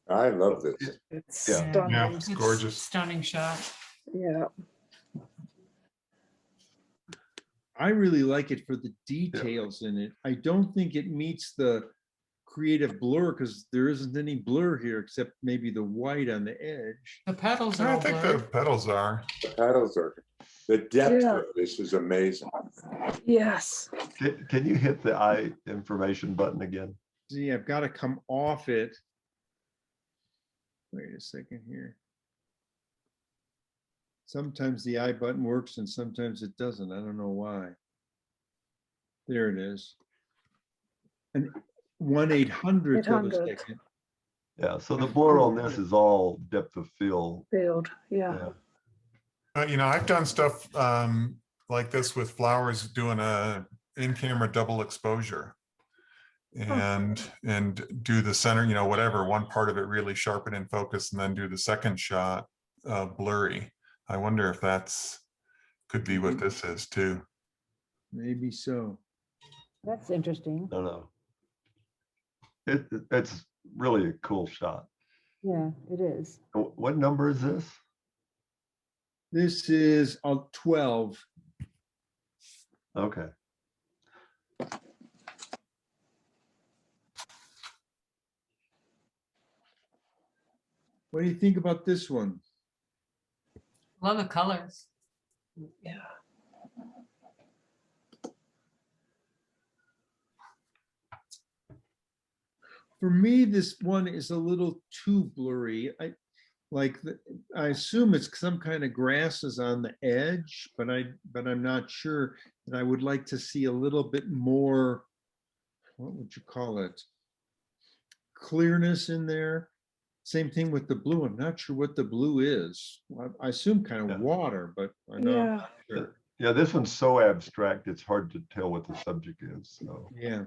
I love this. it's Yeah. stunning. Yeah, it's It's gorgeous. Stunning shot. Yeah. I really like it for the details in it. I don't think it meets the creative blur because there isn't any blur here except maybe the white on the edge. The petals are I all think the blurred. petals are. The petals are, the depth Yeah. of this is amazing. Yes. Can you hit the eye information button again? See, I've got to come off it. Wait a second here. Sometimes the I button works and sometimes it doesn't. I don't know why. There it is. And 1/800th of a 800th. second. Yeah, so the blur on this is all depth of field. Field. Yeah. Yeah. You know, I've done stuff like this with flowers, doing a in-camera double exposure. And do the center, you know, whatever, one part of it really sharpen and focus, and then do the second shot blurry. I wonder if could be what this is too. Maybe so. That's interesting. No. It's really a cool shot. Yeah, it is. What number is this? This is a 12. Okay. What do you think about this one? Love the colors. Yeah. For me, this one is a little too blurry. I assume it's some kind of grasses on the edge, but I'm not sure. And I would like to see a little bit more, what would you call it? Clearness in there. Same thing with the blue. I'm not sure what the blue is. I assume kind of Yeah. water, but I'm not Yeah. sure. Yeah, this one's so abstract, it's hard to tell what the subject is. So, Yeah.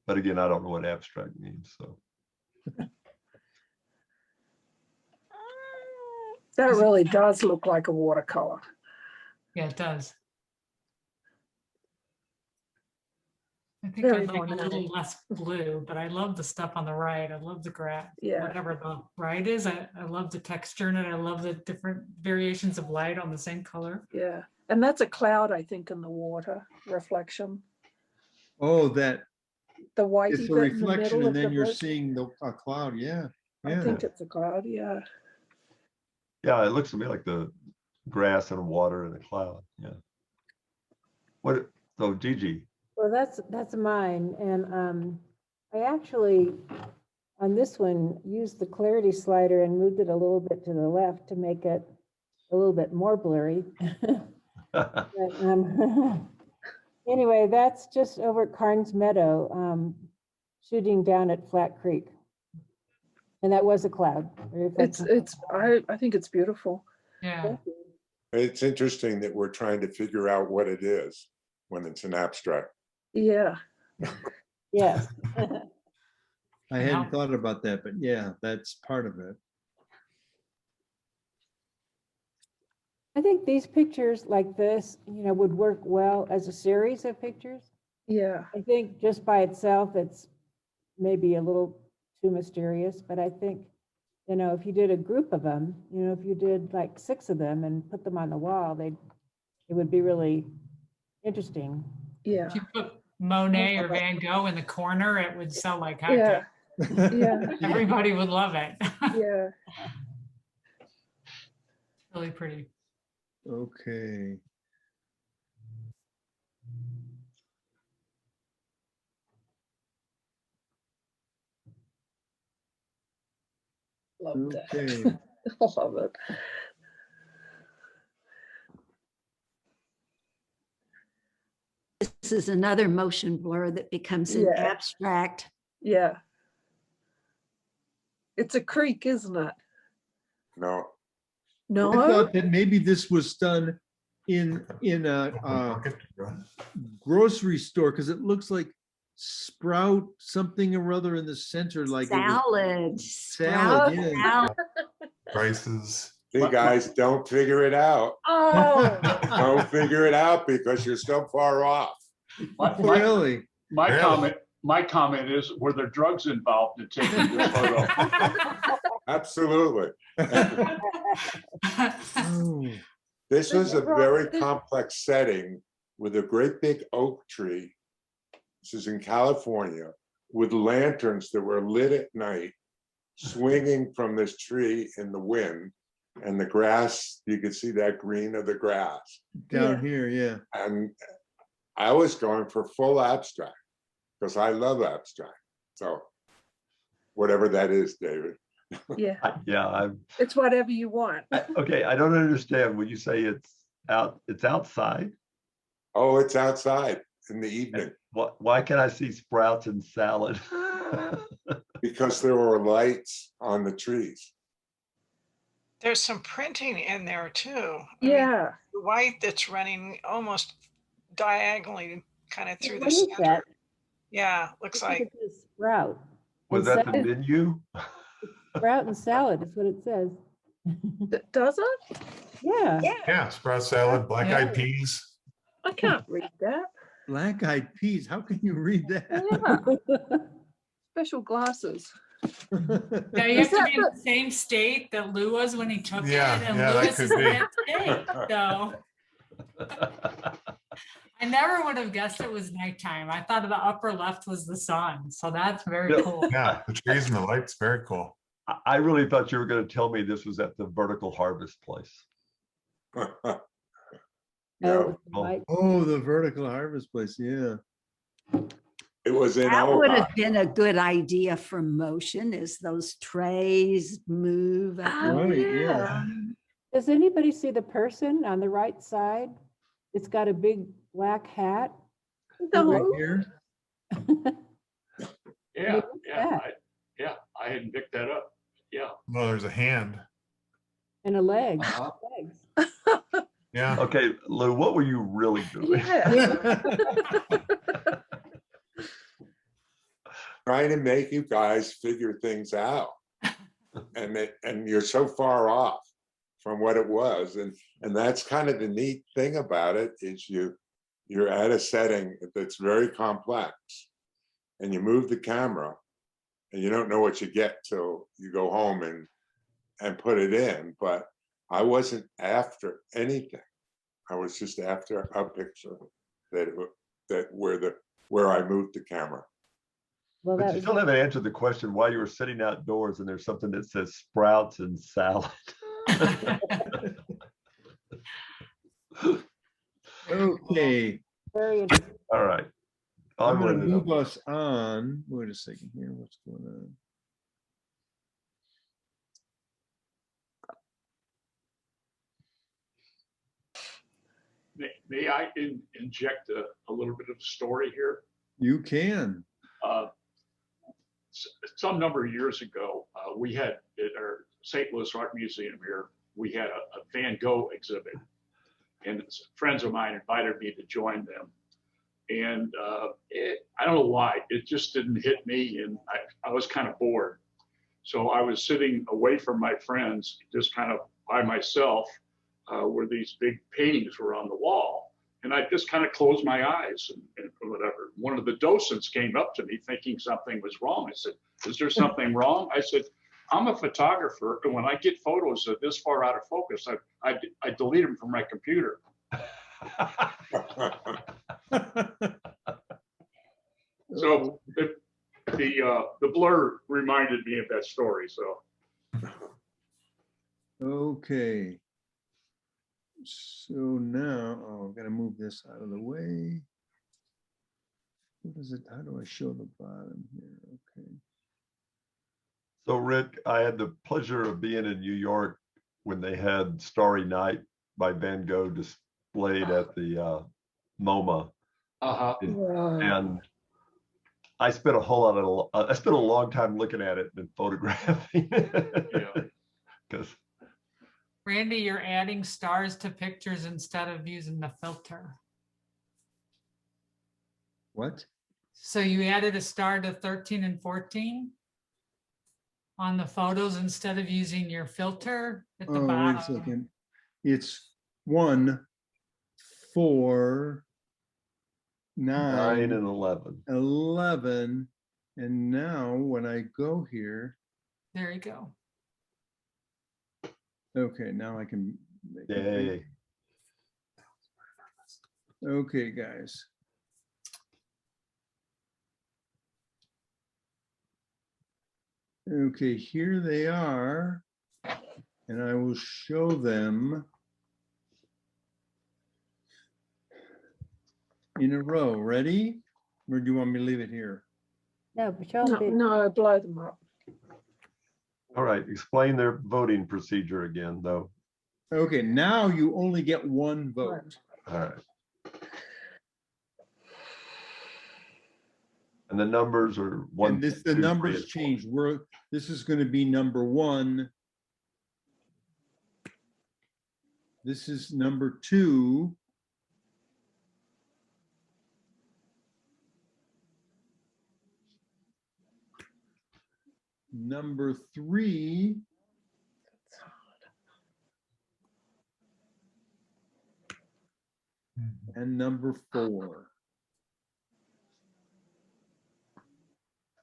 but again, I don't know what abstract means. So That really does look like a watercolor. Yeah, it does. I think Very I'd like a little ornate. less blue, but I love the stuff on the right. I love the grass, Yeah. whatever the right is. I love the texture in it. I love the different variations of light on the same color. Yeah. And that's a cloud, I think, in the water reflection. Oh, that The whitey it's a bit in the reflection middle and of the then you're blue. seeing a cloud. Yeah. I Yeah. think it's a cloud. Yeah. yeah, it looks to me like the grass and water and a cloud. Yeah. So Gigi, Well, that's mine. And I actually, on this one, used the clarity slider and moved it a little bit to the left to make it a little bit more blurry. But, anyway, that's just over at Carnes Meadow, shooting down at Flat Creek. And that was a cloud. I think it's beautiful. Yeah. It's interesting that we're trying to figure out what it is when it's an abstract. Yeah. Yes. I hadn't thought about that, but yeah, that's part of it. I think these pictures like this, would work well as a series of pictures. Yeah. I think just by itself, it's maybe a little too mysterious, but I think, if you did a group of them, if you did like 6 of them and put them on the wall, it would be really interesting. Yeah. If you put Monet or Van Gogh in the corner, it would sell like hotcakes. Yeah. Yeah. Everybody would love it. Yeah. Really pretty. Okay. Love that. Okay. I love it. This is another motion blur that becomes an Yeah. abstract. Yeah. It's a creek, isn't it? No, I No. thought that maybe this was done in a grocery store, because it looks like sprout something or other in the center, like it was Salad. salad. Yeah. Salad. Prices. you guys don't figure it out. Oh. Don't figure it out because you're so far off. Really? My comment is, were there drugs involved in taking this photo? Absolutely. Oh, This was a very complex setting with a great big oak tree. This is in California, with lanterns that were lit at night, swinging from this tree in the wind. And the grass, you could see that green of the grass. down here, yeah. And I was going for full abstract because I love abstract. So whatever that is, David. Yeah. It's whatever you want. Okay, I don't understand when you say it's outside. Oh, it's outside in the evening Why can't I see sprouts and salad? because there were lights on the trees. There's some printing in there too. I mean, Yeah. the white that's running almost diagonally kind of through the What is center. that? Yeah, looks like. It's a sprout. Was And that the salad- menu? Sprout and salad is what it says. Does it? Yeah. Yeah, sprout salad, black-eyed peas. I can't read that. Black-eyed peas, how can you read that? Yeah. Special glasses. Yeah, you have to be in the same state that Lou was when he took Yeah, it, and yeah, that Lewis could is in be. that state, so. I never would have guessed it was nighttime. I thought the upper left was the sun, so that's very Yeah. cool. Yeah, the trees and the lights, very cool. I really thought you were going to tell me this was at the Vertical Harvest place. No, Oh, the vertical harvest place, yeah. it was in That would have Ojai. been a good idea for motion, as those trays move. up and Oh, Right, yeah. yeah. Does anybody see the person on the right side? It's got a big black hat. Right No. here. Yeah, Look at yeah, I hadn't picked that up. Yeah. Well, there's a hand. And a leg. Uh-huh. Legs. Yeah. Okay, Lou, what were you really doing? Yeah. Trying to make you guys figure things out. And you're so far off from what it was. And that's kind of the neat thing about it is you're at a setting that's very complex and you move the camera and you don't know what you get till you go home and put it in. But I wasn't after anything. I was just after a picture where I moved the camera. Well, But that you was still haven't answered the question why you were sitting outdoors and there's something that says sprouts and salad. Okay, very interesting. All right. I'm gonna Onward and move upward. us on. Wait a second here, what's going on? May I inject a little bit of story here? You can. Some number of years ago, we had at our St. Louis Art Museum here, we had a Van Gogh exhibit. And friends of mine invited me to join them. And I don't know why, it just didn't hit me, and I was kind of bored. So I was sitting away from my friends, just kind of by myself, where these big paintings were on the wall. And I just kind of closed my eyes and whatever. One of the docents came up to me thinking something was wrong. I said, "Is there something wrong?" I said, "I'm a photographer, and when I get photos that this far out of focus, I delete them from my computer." So the blur reminded me of that story. So Okay. So now, oh, I'm gonna move this out of the way. What is it? How do I show the bottom here? Okay. So Rick, I had the pleasure of being in New York when they had Starry Night by Van Gogh displayed at the MoMA. And I spent a whole lot of, I spent a long time looking at it and photographing. yeah. Because Randy, you're adding stars to pictures instead of using the filter. What? So you added a star to 13 and 14 on the photos instead of using your filter at the Oh, wait a bottom. second. It's 1, 4, 9 9, and 11. 11. And now when I go here, There you go. okay, now I can make it Yay. big. Okay, guys. Okay, here they are. And I will show them in a row. Ready? Or do you want me to leave it here? No, but show No, them big. no, blow them up. All right, explain their voting procedure again, though. Okay, now you only get one vote. All right. And the numbers are one. And this, the 2, 3, numbers and 4. change. This is going to be number 1. This is number 2. Number 3. And number 4.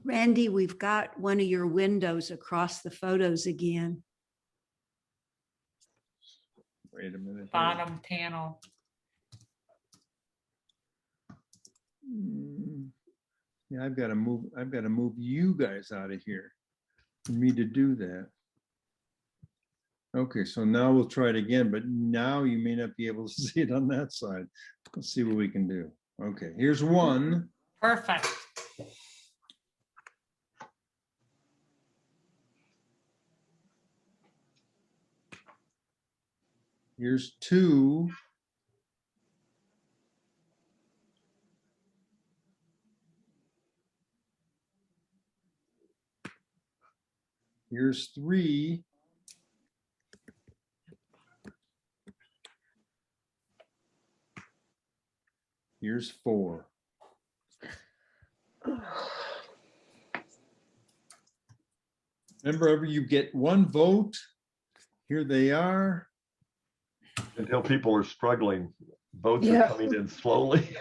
Randy, we've got one of your windows across the photos again. Wait a minute. here. Bottom panel. Yeah, I've got to move you guys out of here for me to do that. Okay, so now we'll try it again, but now you may not be able to see it on that side. Let's see what we can do. Okay, here's 1. Perfect. Here's 2. Here's 3. Here's 4. Remember, you get 1 vote. Here they are. Until people are struggling, votes are Yeah. coming in slowly.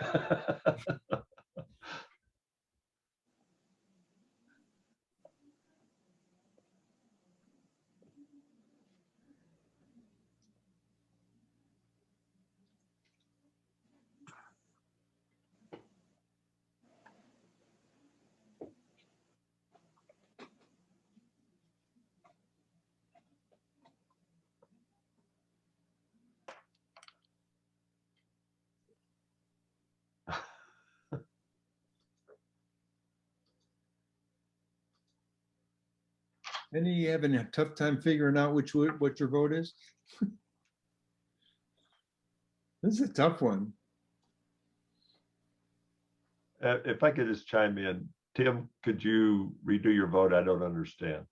Any you having a tough time figuring out what your vote is? This is a tough one. If I could just chime in, Tim, could you redo your vote? I don't understand.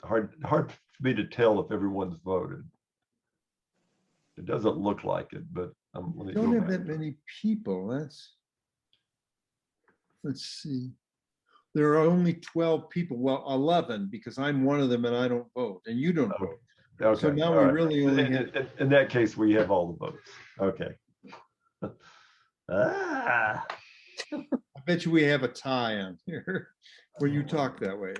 hard for me to tell if everyone's voted. It doesn't look like it, but let me Don't go have back. that many people. Let's see. There are only 12 people. Well, 11 because I'm one of them and I don't vote and you don't vote. Okay. So now all we right. really only have. In that case, we have all the votes. Okay. I bet you we have a tie on here when you talk that way.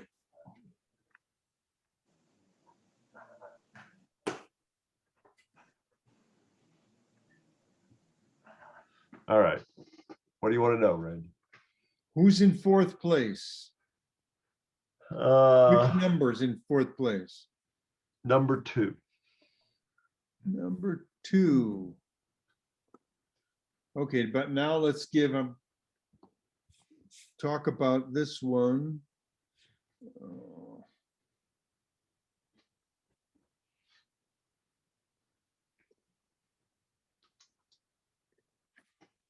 All right. What do you want to know, Randy? Who's in fourth place? Which numbers in fourth place? Number 2. Number 2. Okay, but now let's give them, talk about this one.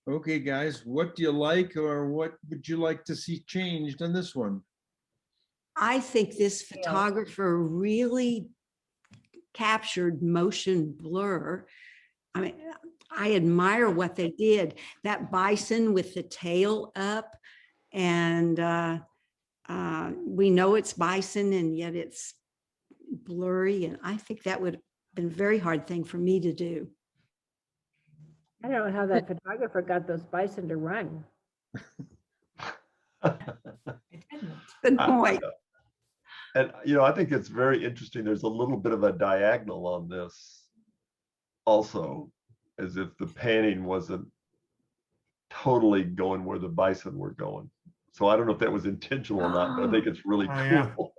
Okay, guys, what do you like or what would you like to see changed on this one? I think this photographer really captured motion blur. I mean, I admire what they did. That bison with the tail up, and we know it's bison and yet it's blurry. And I think that would have been a very hard thing for me to do. I don't know how that photographer got those bison to run. Good point. And, I think it's very interesting. There's a little bit of a diagonal on this also, as if the panning wasn't totally going where the bison were going. So I don't know if that was intentional or not, but I think it's really cool.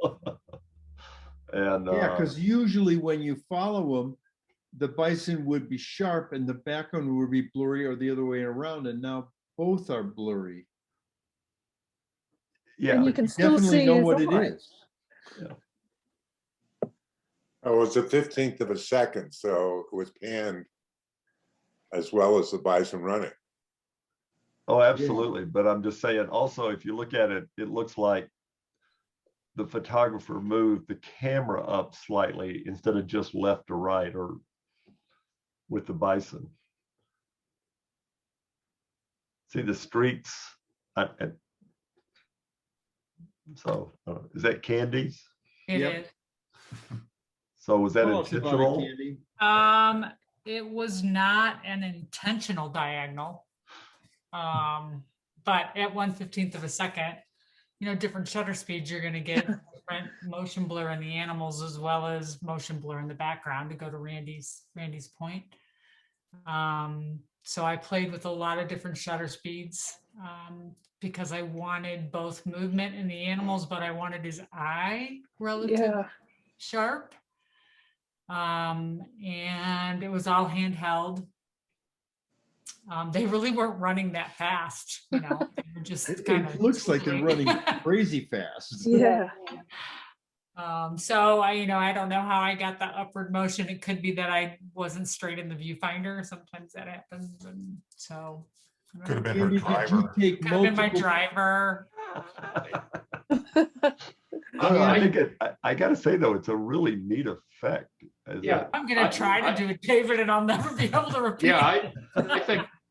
And yeah, because usually when you follow them, the bison would be sharp and the background would be blurry or the other way around. And now both are blurry. Yeah, And you can still Definitely see know his what it eye. is. Oh, it's a 15th of a second, so it was panned as well as the bison running. oh, absolutely. But I'm just saying also, if you look at it, it looks like the photographer moved the camera up slightly instead of just left to right or with the bison. See the streaks? So is that Candy's? It Yep. is. So was that Tell us about it, intentional? Candy. It was not an intentional diagonal. But at 1/15 of a second, different shutter speeds, you're gonna get different motion blur in the animals as well as motion blur in the background, to go to Randy's point. So I played with a lot of different shutter speeds because I wanted both movement in the animals, but I wanted his eye relatively sharp. And it was all handheld. They really weren't running that fast, They were just kind of. It looks like they're running crazy fast. Yeah. So I don't know how I got the upward motion. It could be that I wasn't straight in the viewfinder. Sometimes that happens, and so. Could have been her Candy, did you driver. take Could have been my multiple? driver. I gotta say though, it's a really neat effect. Yeah. I'm gonna try to do it, David, and I'll never be able to repeat. Yeah,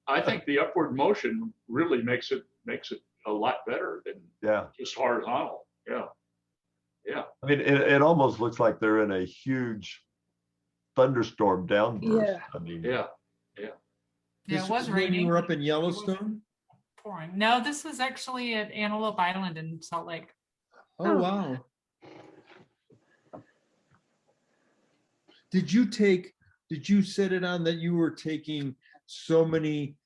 I think the upward motion really makes it a lot better than just horizontal. Yeah. Yeah. I mean, it almost looks like they're in a huge thunderstorm downburst. Yeah. I mean, Yeah. Yeah, it was When raining. you were up in Yellowstone? Pouring. No, this was actually at Antelope Island in Salt Lake. Oh, wow. Did you set it on that you were taking so many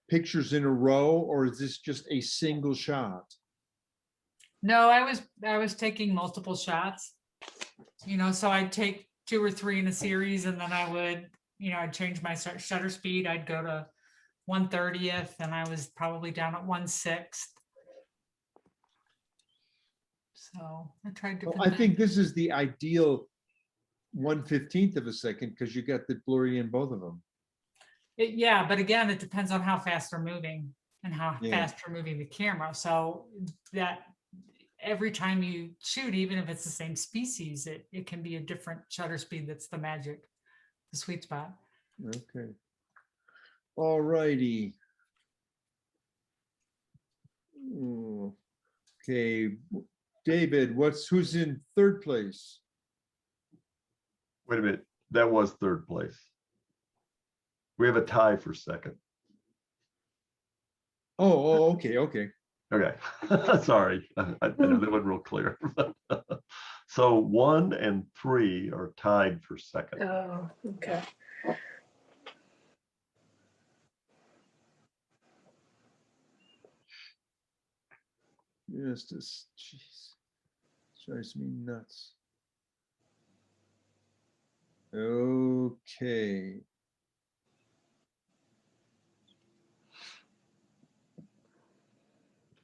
pictures in a row, or is this just a single shot? No, I was taking multiple shots, so I'd take 2 or 3 in a series, and then I would, I'd change my shutter speed. I'd go to 1/30th, and I was probably down at 1/6. So I tried to. I think this is the ideal 1/15 of a second because you got the blurry in both of them. Yeah, but again, it depends on how fast they're moving and how fast you're moving the camera. So that every time you shoot, even if it's the same species, it can be a different shutter speed. That's the magic, the sweet spot. Okay. All righty. Okay, David, who's in third place? Wait a minute, that was third place. We have a tie for second. Oh, okay. Okay, sorry, I know that wasn't real clear. So 1 and 3 are tied for second. Oh, okay. Just this, jeez, drives me nuts. Okay.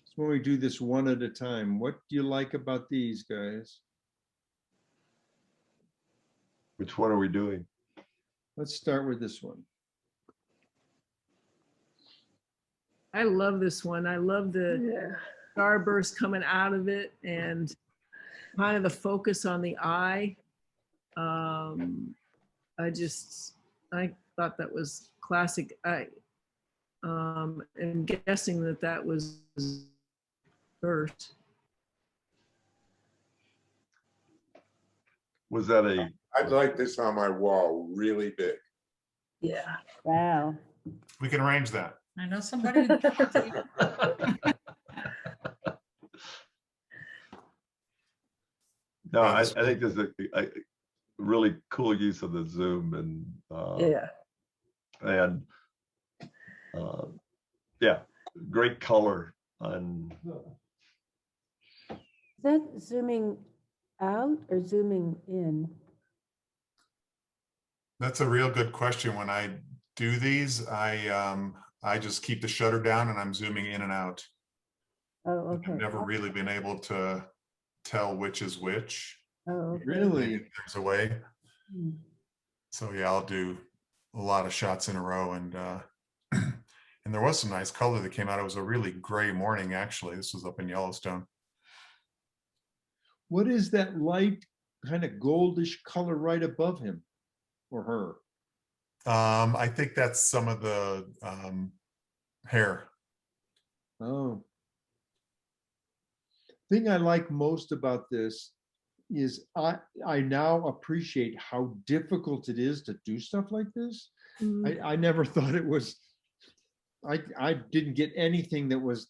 So when we do this one at a time, what do you like about these guys? Which one are we doing? Let's start with this one. I love this one. I love the Yeah. starburst coming out of it and kind of the focus on the eye. I thought that was classic. I am guessing that was first. Was that a, I'd like this on my wall really big. Yeah. Wow. We can arrange that. I know somebody. no, I think there's a really cool use of the zoom and Yeah. and yeah, great color. And Is that zooming out or zooming in? That's a real good question. When I do these, I just keep the shutter down and I'm zooming in and out. Oh, okay. I've never really been able to tell which is which. Oh, okay. Really? There's a way. Hmm. So yeah, I'll do a lot of shots in a row, and and there was some nice color that came out. It was a really gray morning, actually. This was up in Yellowstone. What is that light kind of goldish color right above him or her? I think that's some of the hair. Oh. Thing I like most about this is I now appreciate how difficult it is to do stuff like this. I never thought it was, I didn't get anything that was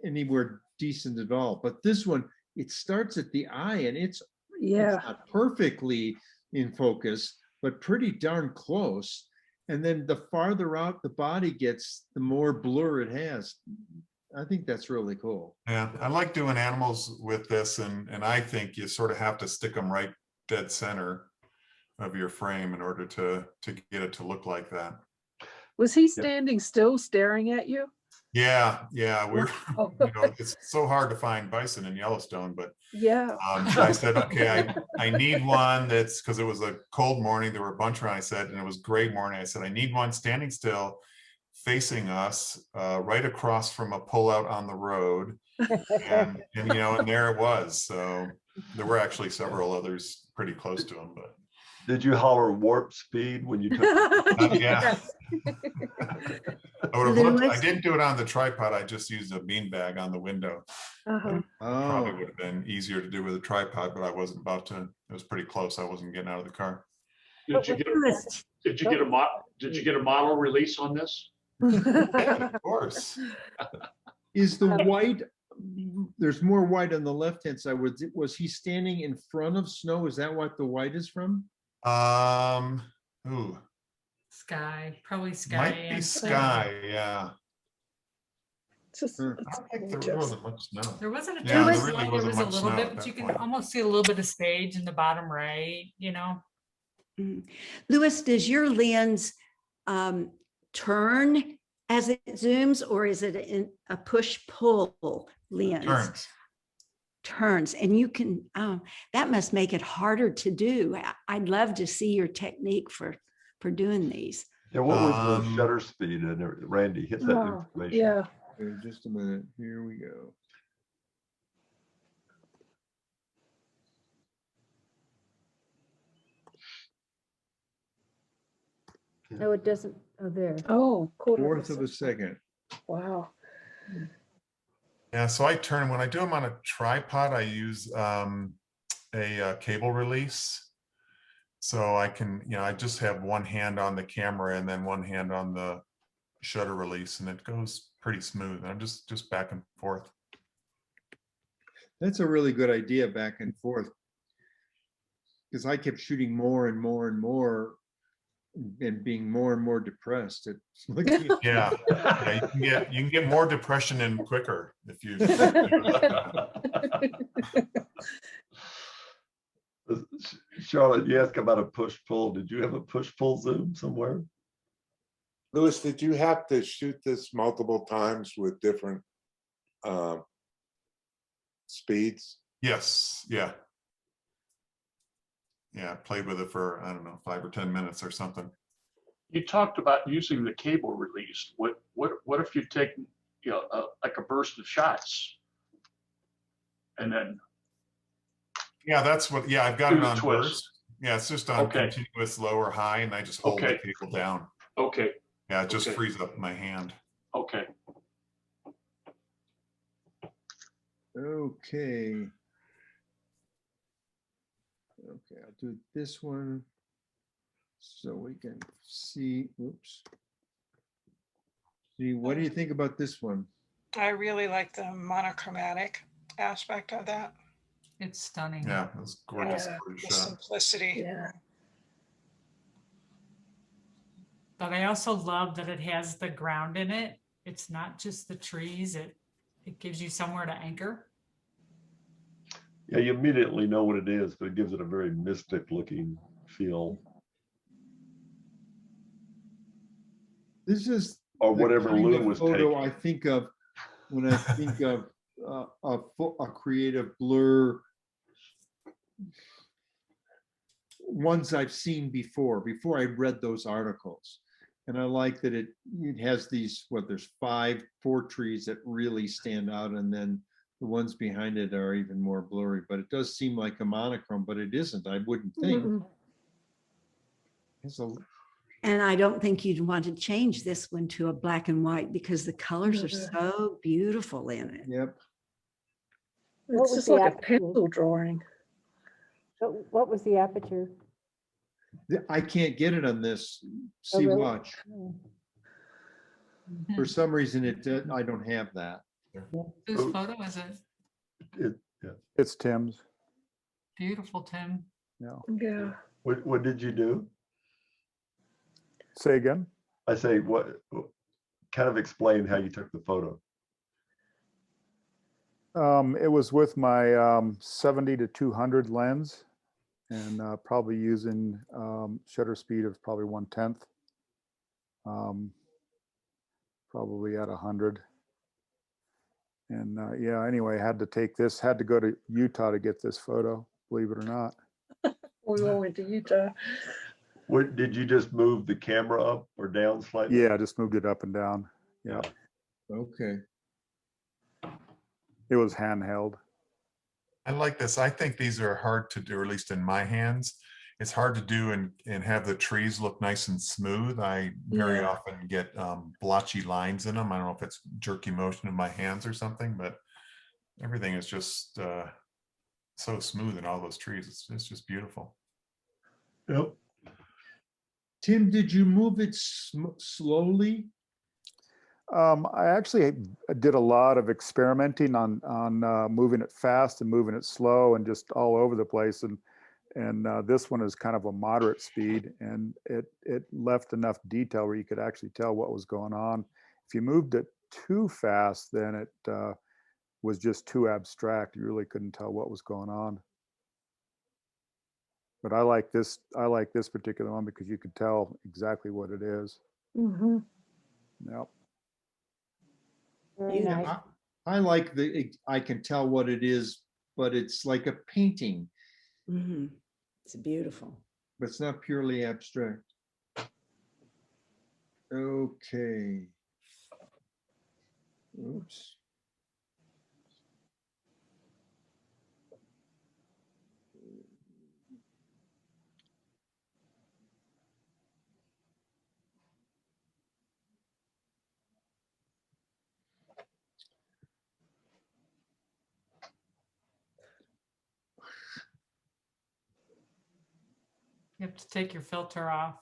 anywhere decent at all. But this one, it starts at the eye and it's not perfectly in focus, but pretty darn close. And then the farther out the body gets, the more blur it has. I think that's really cool. Yeah, I like doing animals with this, and I think you sort of have to stick them right dead center of your frame in order to get it to look like that. Was he standing still staring at you? Yeah, we're Oh. it's so hard to find bison in Yellowstone, but Yeah. I said, okay, I need one that's, because it was a cold morning, there were a bunch around, I said, and it was gray morning. I said, I need one standing still, facing us, right across from a pullout on the road. And and there it was. So there were actually several others pretty close to him, but. did you holler warp speed when you took Yeah. I Lewis? didn't do it on the tripod. I just used a beanbag on the window. Uh-huh. Probably would have been easier to do with a tripod, but I wasn't about to. It was pretty close. I wasn't getting out of the car. Did you get a model release on this? Of course. Is the white, there's more white on the left-hand side. Was he standing in front of snow? Is that what the white is from? Ooh, Sky, probably sky. might be and sky. Yeah. Just, I don't think there wasn't much snow. There wasn't a Yeah, ton there of really snow, there wasn't was a much little snow bit, at but that you can point. almost see a little bit of stage in the bottom right, Lewis, does your lens turn as it zooms, or is it a push-pull lens? Turns. Turns, and you can, that must make it harder to do. I'd love to see your technique for doing these. Yeah, what was the shutter speed? And Randy, hit that information. Yeah. Okay, just a minute. Here we go. No, it doesn't. Oh, there. Oh, quarter Fourth of a second. Wow. Yeah, so when I do them on a tripod, I use a cable release. So I can, I just have one hand on the camera and then one hand on the shutter release, and it goes pretty smooth. And I'm just back and forth. That's a really good idea, back and forth. Because I kept shooting more and more and more and being more and more depressed. It's like, Yeah, you can get more depression in quicker if you. Charlotte, you asked about a push-pull. Did you have a push-pull zoom somewhere? Louis, did you have to shoot this multiple times with different speeds? Yes, yeah. Yeah, I played with it for, I don't know, 5 or 10 minutes or something. You talked about using the cable release. What if you take, like a burst of shots and then Yeah, that's what, I've got do it the on twist? burst. Yeah, it's just on Okay. continuous low or high, and I just hold the Okay. cable down. Okay, Yeah, it just Okay. frees up my hand. okay. okay. Okay, I'll do this one so we can see. Oops. See, what do you think about this one? I really like the monochromatic aspect of that, It's stunning. Yeah, it was gorgeous. Yeah. gorgeous the shot. simplicity. Yeah. But I also love that it has the ground in it. It's not just the trees. It gives you somewhere to anchor. Yeah, you immediately know what it is, but it gives it a very mystic looking feel. This is Or the whatever kind Lou of was photo taking. I think of when I think of a creative blur. Ones I've seen before I read those articles. And I like that it has these, there's 4 trees that really stand out, and then the ones behind it are even more blurry, but it does seem like a monochrome, but it isn't, I wouldn't think. Mm-mm. It's a, And I don't think you'd want to change this one to a black and white because the colors are so beautiful in it. yep. What It's was just the like a aperture? pencil drawing. What was the aperture? I can't get it on this. Oh, See, really? watch. Oh. For some reason, I don't have that. Whose photo is it? It's Tim's. Beautiful, Tim. Yeah. Yeah. What did you do? Say again? I say, what kind of explain how you took the photo? It was with my 70 to 200 lens, and probably using shutter speed of probably 1/10. Probably at 100. And yeah, anyway, had to go to Utah to get this photo, believe it or not. We all went to Utah. What did you just move the camera up or down slightly? Yeah, I just moved it up and down. Yeah, Okay. it was handheld. I like this. I think these are hard to do, or at least in my hands. It's hard to do and have the trees look nice and smooth. I very Yeah. often get blotchy lines in them. I don't know if it's jerky motion in my hands or something, but everything is just so smooth in all those trees. It's just beautiful. Yep. Tim, did you move it slowly? I actually did a lot of experimenting on moving it fast and moving it slow and just all over the place. And this one is kind of a moderate speed, and it left enough detail where you could actually tell what was going on. If you moved it too fast, then it was just too abstract. You really couldn't tell what was going on. But I like this particular one because you could tell exactly what it is. Mm-hmm. Yep. Very Yeah. nice. I like I can tell what it is, but it's like a painting, Mhm. It's beautiful. but it's not purely abstract. Okay. Oops. have to take your filter off.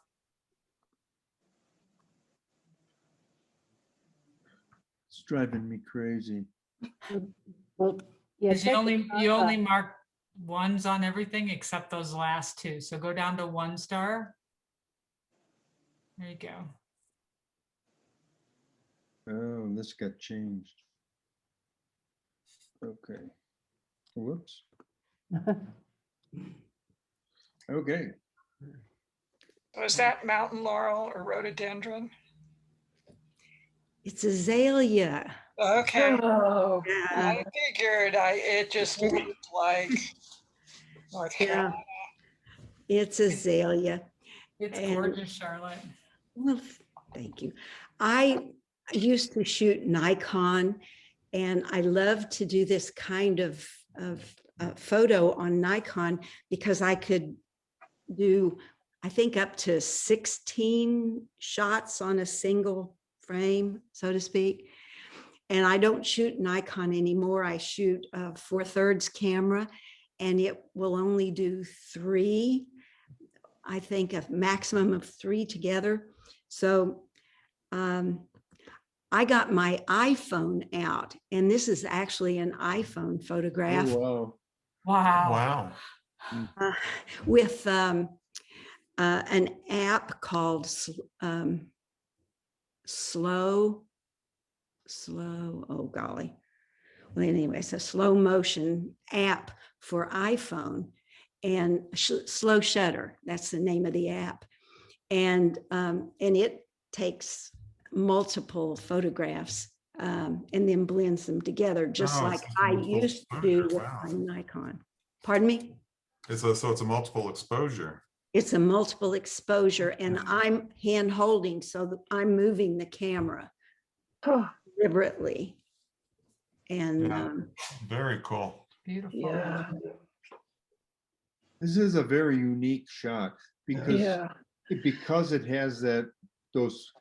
It's driving me crazy. Well, yeah, Because you take only, it you off. only mark ones on everything except those last two. So go down to 1 star. There you go. Oh, this got changed. Okay. Whoops. Okay. Was that mountain laurel or rhododendron? It's azalea. Okay, Oh, Yeah, I figured it just looked like North yeah, Carolina. it's azalea. It's And- gorgeous, Charlotte. Well, thank you. I used to shoot Nikon, and I love to do this kind of photo on Nikon because I could do, I think, up to 16 shots on a single frame, so to speak. And I don't shoot Nikon anymore. I shoot a 4/3 camera, and it will only do 3. I think a maximum of 3 together. So I got my iPhone out, and this is actually an iPhone photograph Oh, Wow. Wow. with an app called Slow, oh golly. Well, anyway, it's a slow motion app for iPhone, and Slow Shutter, that's the name of the app. And it takes multiple photographs and then blends them together, just Oh, like it's I multiple used to do exposure, with wow. my Nikon. Pardon me? So it's a multiple exposure. It's a multiple exposure, and I'm hand holding, so that I'm moving the camera deliberately. And Yeah. Very cool. Beautiful. yeah, this is a very unique shot because yeah. it has those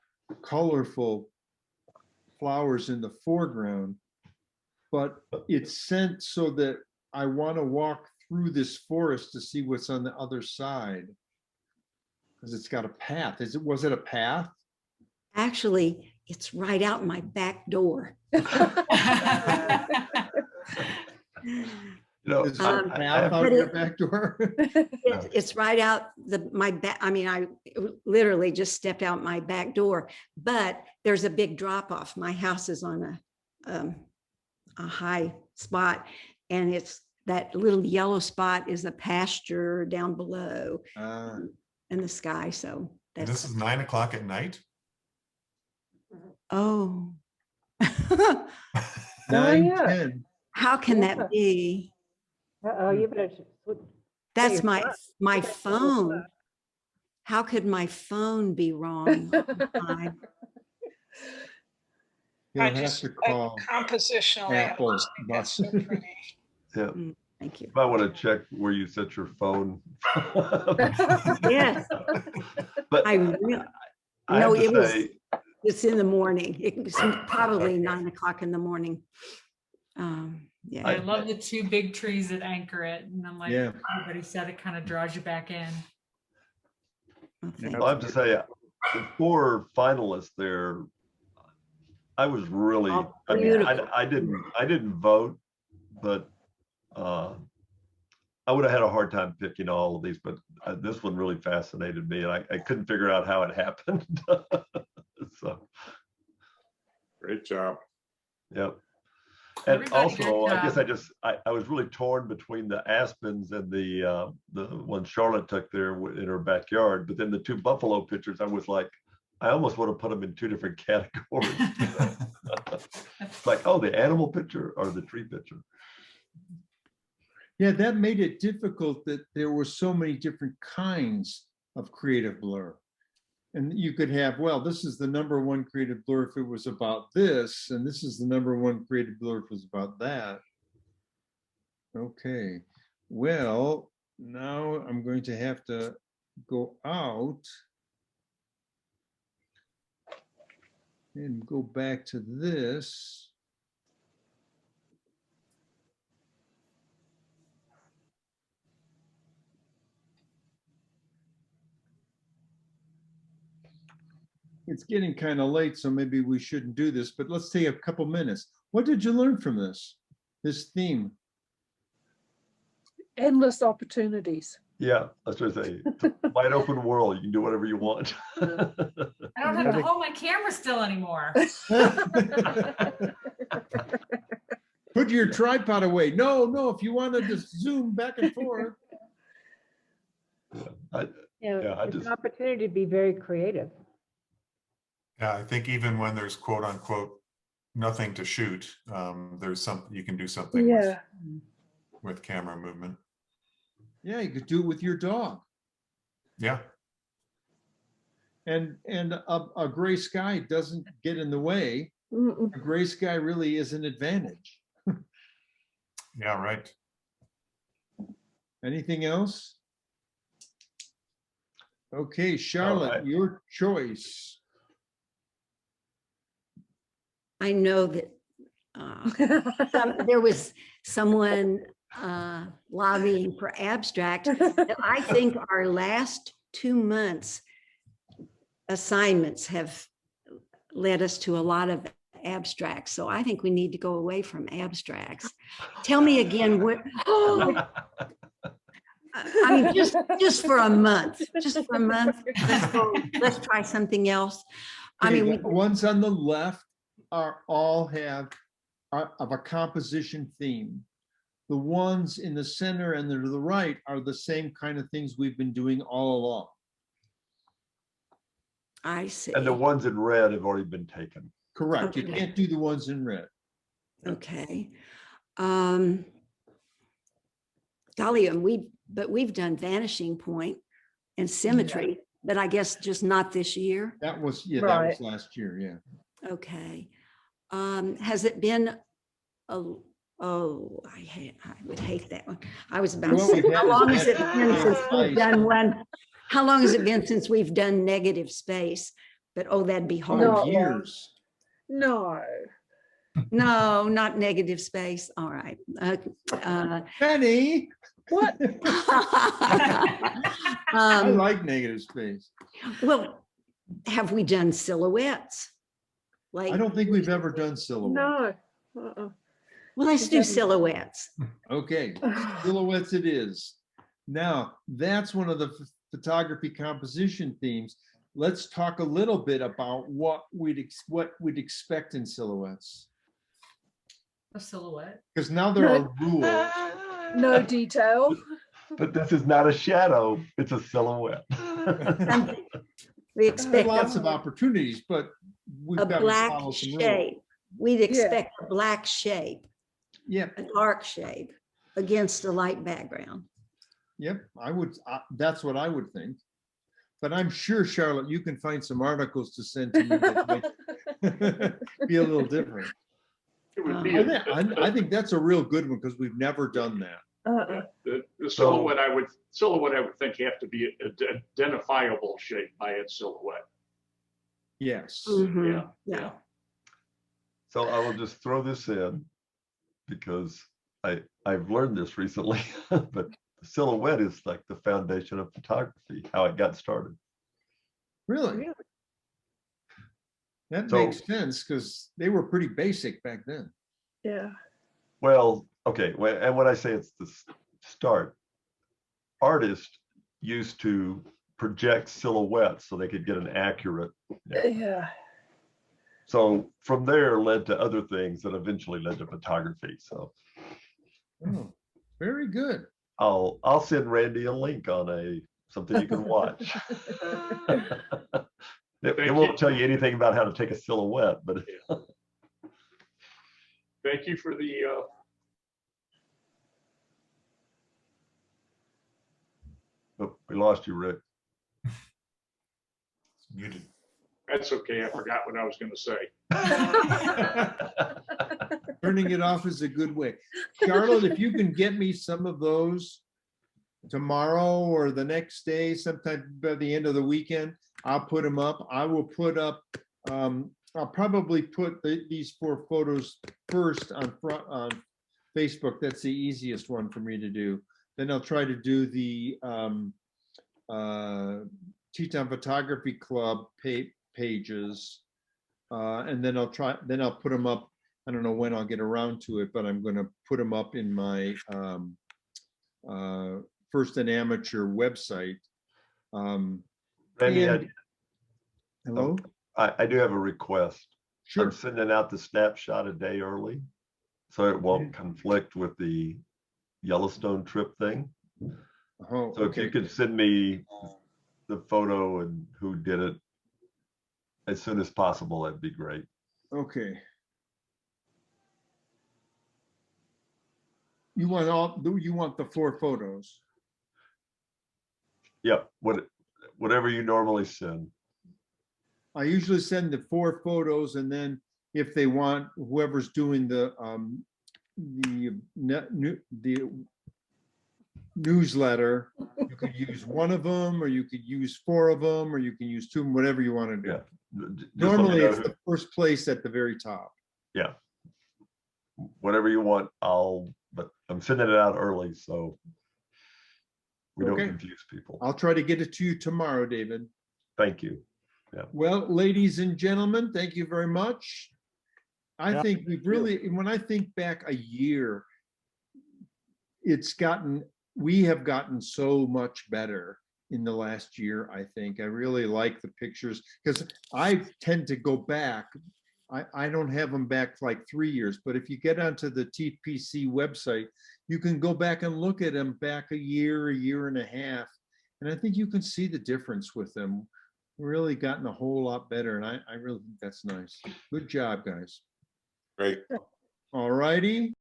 colorful flowers in the foreground, but it's sent so that I want to walk through this forest to see what's on the other side because it's got a path. Was it a path? actually, it's right out my back door. You know, Is there a Um, path out but your it- back door? It's right out my back. I mean, I literally just stepped out my back door, but there's a big drop off. My house is on a high spot, and it's that little yellow spot is a pasture down below in the sky. So And that's, this is 9 o'clock at night? oh, Oh, 9, yeah. 10. how can Yeah. that be? Uh-oh, you better. That's your my phone. my You better put your phone. How could my phone be wrong all the time? You'll I have just, to call compositionally, I Apple. just think that's so pretty. yeah. Thank you. You might want to check where you set your phone. Yes, But I really, I no, have to it was, say, it's in the morning. It was probably 9 o'clock in the morning. Yeah. I love the 2 big trees that anchor it. And I'm like, Yeah. everybody said it kind of draws you back in. Well, thank I have to say, the 4 finalists there, I was really, Oh, I mean, beautiful. I didn't vote, but I would have had a hard time picking all of these, but this one really fascinated me, and I couldn't figure out how it happened. So, Great job. yep. And Everybody did also, I guess job. I was really torn between the aspens and the one Charlotte took there in her backyard, but then the 2 buffalo pictures, I was like, I almost want to put them in 2 different categories. You know? It's like, oh, the animal picture or the tree picture. Yeah, that made it difficult that there were so many different kinds of creative blur. And you could have, well, this is the #1 creative blur if it was about this, and this is the #1 creative blur if it was about that. Okay, well, now I'm going to have to go out and go back to this. it's getting kind of late, so maybe we shouldn't do this, but let's take a couple minutes. What did you learn from this theme? Endless opportunities. Yeah, that's what I say. It's a wide open world. You can do whatever you want. I don't have to hold my camera still anymore. Put your tripod away. No, if you wanted to zoom back and forth. I It's just- an opportunity to be very creative. Yeah, I think even when there's quote unquote nothing to shoot, there's something you can do something Yeah. with camera movement. Yeah, you could do it with your dog. Yeah, And a gray sky doesn't get in the way. Mm-mm. A gray sky really is an advantage. yeah, right. Anything else? Okay, Charlotte, your choice. I know that there was someone lobbying for abstract. I think our last 2 months assignments have led us to a lot of abstracts. So I think we need to go away from abstracts. Tell me again what. I mean, just for a month, let's try something else. I Okay, mean, the ones on the left are of a composition theme. The ones in the center and to the right are the same kind of things we've been doing all along. I see. And the ones in red have already been taken. Correct. You Okay. can't do the ones in red. Okay. Golly, and we've done Vanishing Point and Symmetry, but I guess just not this year. That was, that Right. was last year, yeah. Okay. Has it been I would hate that one. I was about to Well, say, we've how had long this has it been since we've twice. done one? How long has it been since we've done negative space? But oh, that'd be hard. No. 5 years. No. No, not negative space. All right. Penny, What? I like negative space. Well, have we done silhouettes? I Like, don't think we've ever done silhouette. No. Uh-uh. well, let's do silhouettes. Okay, silhouettes it is. Now, that's one of the photography composition themes. Let's talk a little bit about what we'd expect in silhouettes. A silhouette. Because now there are rules. No detail. But this is not a shadow, it's a silhouette. We There are expect lots of opportunities, but we've a got to black follow some rules. shape. We'd expect a black shape, Yep, a dark shape against a light background. yep, that's what I would think. But I'm sure, Charlotte, you can find some articles to send to me that might be a little different. It would be I think that's a real good one because we've never done that. Uh-uh. the silhouette. I would think have to be an identifiable shape by its silhouette. Yes. Mhm. Yeah. So I will just throw this in because I've learned this recently, but the silhouette is like the foundation of photography, how it got started. Really? That So- makes sense because they were pretty basic back then. Yeah. Well, okay, and when I say it's the start, artists used to project silhouettes so they could get an accurate. Yeah. So from there led to other things that eventually led to photography. So Oh, very good. I'll send Randy a link on something you can watch. It won't tell you anything about how to take a silhouette, but Thank you for the oh, we lost you, Rick. Muted. That's okay. I forgot what I was going to say. Turning it off is a good way. Charlotte, if you can get me some of those tomorrow or the next day, sometime by the end of the weekend, I'll put them up. I will put up, I'll probably put these 4 photos first on Facebook. That's the easiest one for me to do. Then I'll try to do the Teton Photography Club pages. And then I'll put them up. I don't know when I'll get around to it, but I'm going to put them up in my First and Amateur website. Randy, and- Hello? I do have a request. Sure. I'm sending out the snapshot a day early, so it won't conflict with the Yellowstone trip thing. Oh, So if you could send me the photo and who did it as soon as possible, that'd be great. Okay. You want the 4 photos? Yep, whatever you normally send. I usually send the 4 photos, and then if they want, whoever's doing the newsletter, you could use one of them, or you could use 4 of them, or you can use 2, whatever you want to do. Yeah. Just let me Normally, know it's who- the first place at the very top. Yeah. Whatever you want, but I'm sending it out early, so we don't Okay. confuse people. I'll try to get it to you tomorrow, David. Thank you. Well, ladies and gentlemen, thank you very much. I Yeah, think we've really, when I think back a year, we have gotten so much better in the last year, I think. I really like the pictures because I tend to go back. I don't have them back for like 3 years, but if you get onto the TPC website, you can go back and look at them back a year and a half. And I think you can see the difference with them. Really gotten a whole lot better. And I really think that's nice. Good job, guys. Great. All righty.